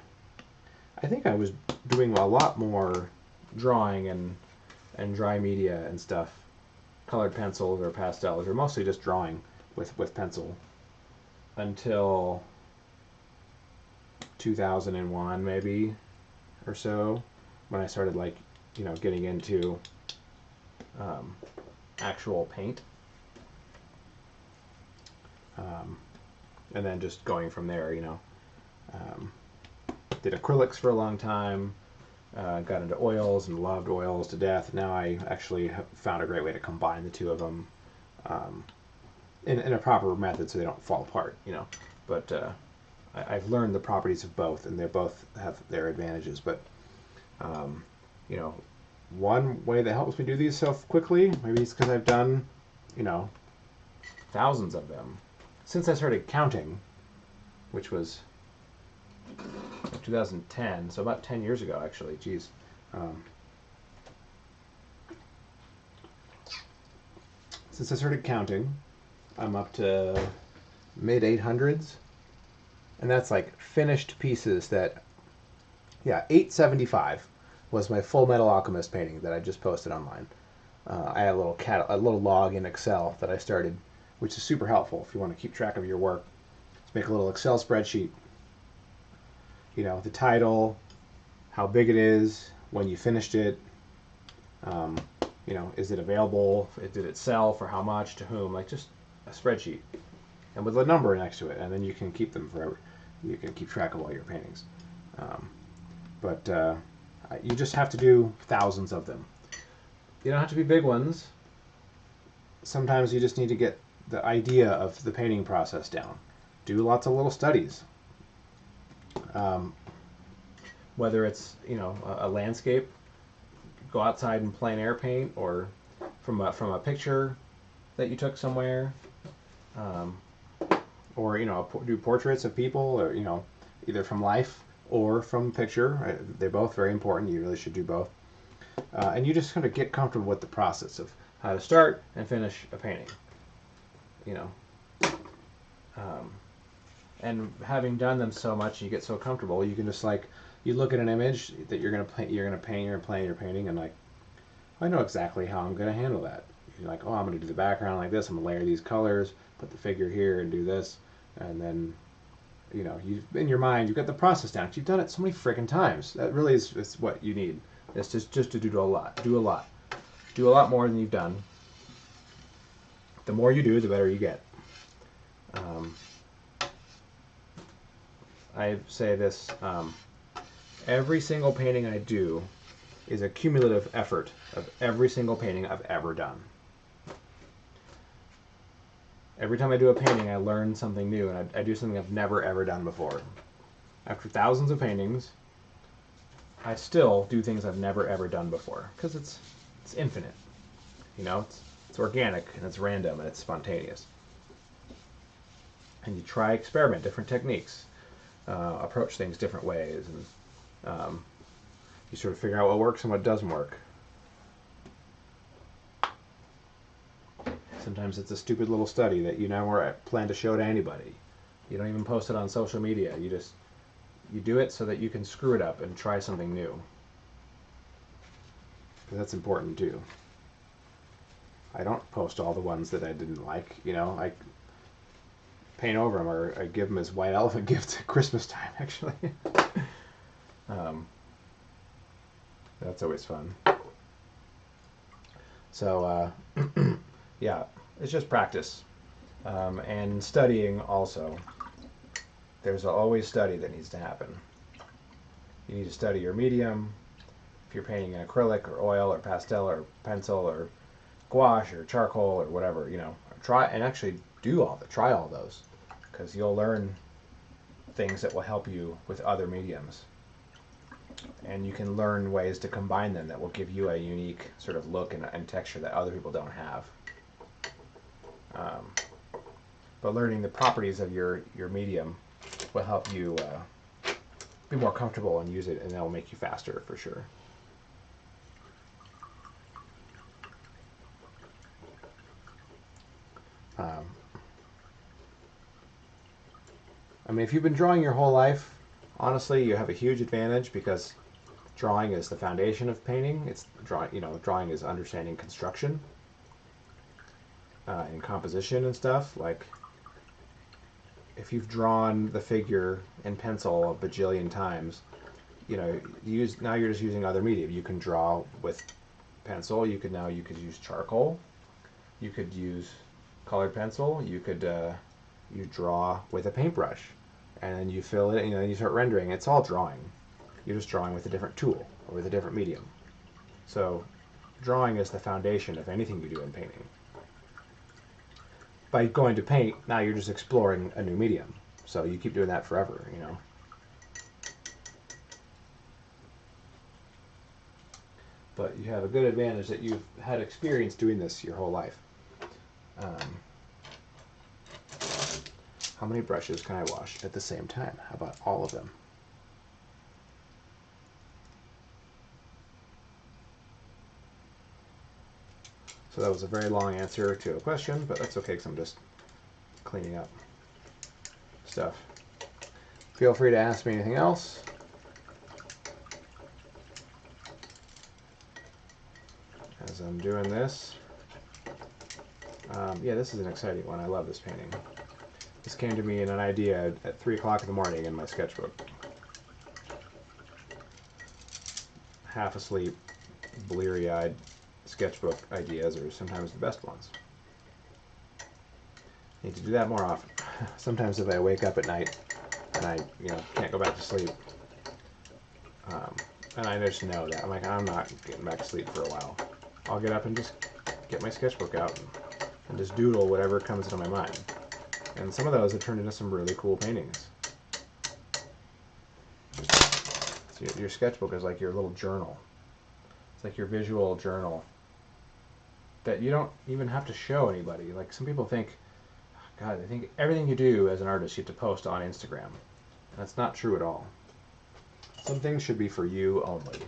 I think I was doing a lot more drawing and dry media and stuff, colored pencils or pastels, or mostly just drawing with pencil, until 2001 maybe or so, when I started like getting into actual paint, and then just going from there. Did acrylics for a long time, got into oils and loved oils to death. Now I actually found a great way to combine the two of them in a proper method so they don't fall apart, But I've learned the properties of both, and they both have their advantages. But one way that helps me do these so quickly, maybe it's because I've done, thousands of them since I started counting, which was 2010, so about 10 years ago, actually. Geez. Since I started counting, I'm up to mid 800s, and that's like finished pieces that, 875 was my Full Metal Alchemist painting that I just posted online. I had a little log in Excel that I started, which is super helpful if you want to keep track of your work. Just make a little Excel spreadsheet. The title, how big it is, when you finished it, is it available, did it sell, for how much, to whom, like just a spreadsheet, and with a number next to it, and then you can keep them forever. You can keep track of all your paintings. But you just have to do thousands of them. You don't have to be big ones. Sometimes you just need to get the idea of the painting process down. Do lots of little studies. Whether it's, you know, a landscape, go outside and plein air paint, or from a picture that you took somewhere, or, you know, do portraits of people, or, you know, either from life or from picture. They're both very important. You really should do both. And you just kind of get comfortable with the process of how to start and finish a painting. You know, and having done them so much, you get so comfortable. You can just, like, you look at an image that you're gonna paint, you're plan your painting, and, like, I know exactly how I'm gonna handle that. You're like, oh, I'm gonna do the background like this. I'm gonna layer these colors, put the figure here, and do this, and then, you know, you in your mind you've got the process down. You've done it so many freaking times. That really is what you need. It's just to do a lot. Do a lot more than you've done. The more you do, the better you get. I say this, every single painting I do is a cumulative effort of every single painting I've ever done. Every time I do a painting, I learn something new, and I do something I've never ever done before. After thousands of paintings, I still do things I've never ever done before, because it's infinite. You know, it's organic, and it's random, and it's spontaneous. And you experiment different techniques, approach things different ways, and you sort of figure out what works and what doesn't work. Sometimes it's a stupid little study that you never plan to show to anybody. You don't even post it on social media. You do it so that you can screw it up and try something new. Because that's important too. I don't post all the ones that I didn't like. You know, I paint over them, or I give them as white elephant gifts at Christmas time, actually. That's always fun. So, yeah, it's just practice. And studying also. There's always study that needs to happen. You need to study your medium. If you're painting in acrylic or oil or pastel or pencil or gouache or charcoal or whatever, you know, try and actually try all those, because you'll learn things that will help you with other mediums. And you can learn ways to combine them that will give you a unique sort of look and texture that other people don't have. But learning the properties of your medium will help you be more comfortable and use it, and that will make you faster for sure. I mean, if you've been drawing your whole life, honestly, you have a huge advantage, because drawing is the foundation of painting. It's drawing, you know, drawing is understanding construction and composition and stuff. Like, if you've drawn the figure in pencil a bajillion times, you know, now you're just using other media. You can draw with pencil. You could use charcoal. You could use colored pencil. You could you draw with a paintbrush, and then you fill it, and then you start rendering. It's all drawing. You're just drawing with a different tool or with a different medium. So drawing is the foundation of anything you do in painting. By going to paint, now you're just exploring a new medium. So you keep doing that forever, you know. But you have a good advantage that you've had experience doing this your whole life. How many brushes can I wash at the same time? How about all of them? So that was a very long answer to a question, but that's okay because I'm just cleaning up stuff. Feel free to ask me anything else. As I'm doing this. Yeah, this is an exciting one. I love this painting. This came to me in an idea at 3 o'clock in the morning in my sketchbook. Half asleep, bleary-eyed sketchbook ideas are sometimes the best ones. Need to do that more often. Sometimes if I wake up at night and I, can't go back to sleep, and I just know that I'm not getting back to sleep for a while. I'll get up and just get my sketchbook out and just doodle whatever comes into my mind. And some of those have turned into some really cool paintings. So your sketchbook is like your little journal. It's like your visual journal that you don't even have to show anybody. Like some people think, God, they think everything you do as an artist you have to post on Instagram. That's not true at all. Some things should be for you only,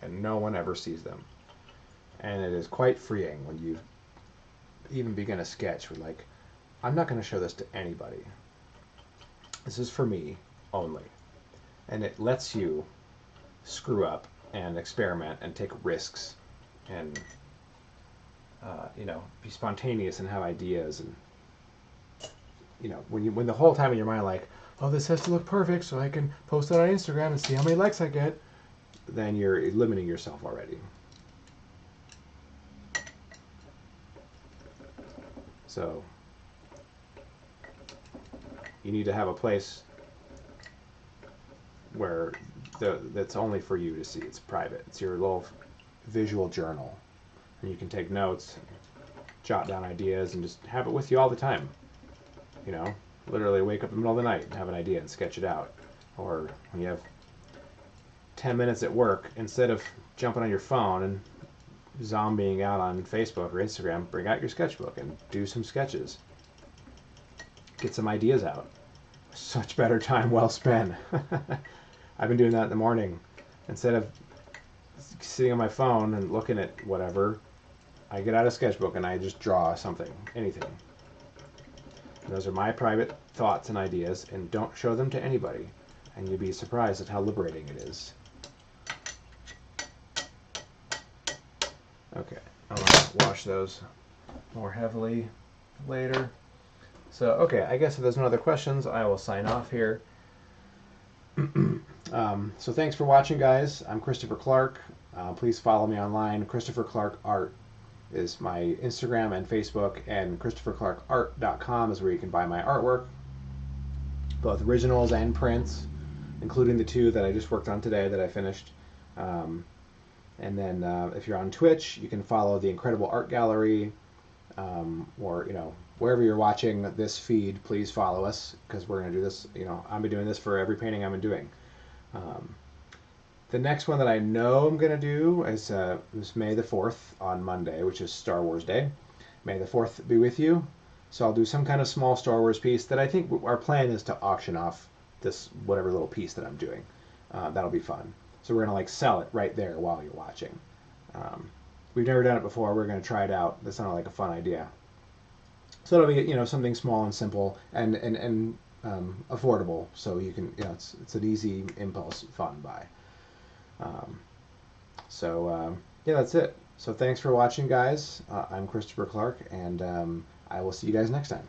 and no one ever sees them. And it is quite freeing when you even begin a sketch with like, I'm not going to show this to anybody. This is for me only. And it lets you screw up and experiment and take risks and be spontaneous and have ideas. And when the whole time in your mind like, oh, this has to look perfect so I can post it on Instagram and see how many likes I get, then you're limiting yourself already. So you need to have a place where that's only for you to see. It's private. It's your little visual journal. And you can take notes, jot down ideas, and just have it with you all the time. Literally wake up in the middle of the night and have an idea and sketch it out. Or when you have 10 minutes at work, instead of jumping on your phone and zombieing out on Facebook or Instagram, bring out your sketchbook and do some sketches. Get some ideas out. Such better time well spent. I've been doing that in the morning. Instead of sitting on my phone and looking at whatever, I get out a sketchbook and I just draw something, anything. And those are my private thoughts and ideas, and don't show them to anybody. And you'd be surprised at how liberating it is. Okay, I'll wash those more heavily later. So, okay, I guess if there's no other questions, I will sign off here. So thanks for watching, guys. I'm Christopher Clark. Please follow me online. Christopher Clark Art is my Instagram and Facebook, and ChristopherClarkArt.com is where you can buy my artwork, both originals and prints, including the 2 that I just worked on today that I finished. And then if you're on Twitch, you can follow the Incredible Art Gallery, or wherever you're watching this feed, please follow us, because we're going to do this. I'll be doing this for every painting I'm doing. The next one that I know I'm going to do is May the 4th on Monday, which is Star Wars Day. May the 4th be with you. So I'll do some kind of small Star Wars piece that I think our plan is to auction off this whatever little piece that I'm doing. That'll be fun. So we're going to sell it right there while you're watching. We've never done it before. We're going to try it out. That sounded like a fun idea. So it'll be something small and simple and affordable. So you can it's an easy impulse fun buy. Yeah, that's it. So thanks for watching, guys. I'm Christopher Clark, and I will see you guys next time.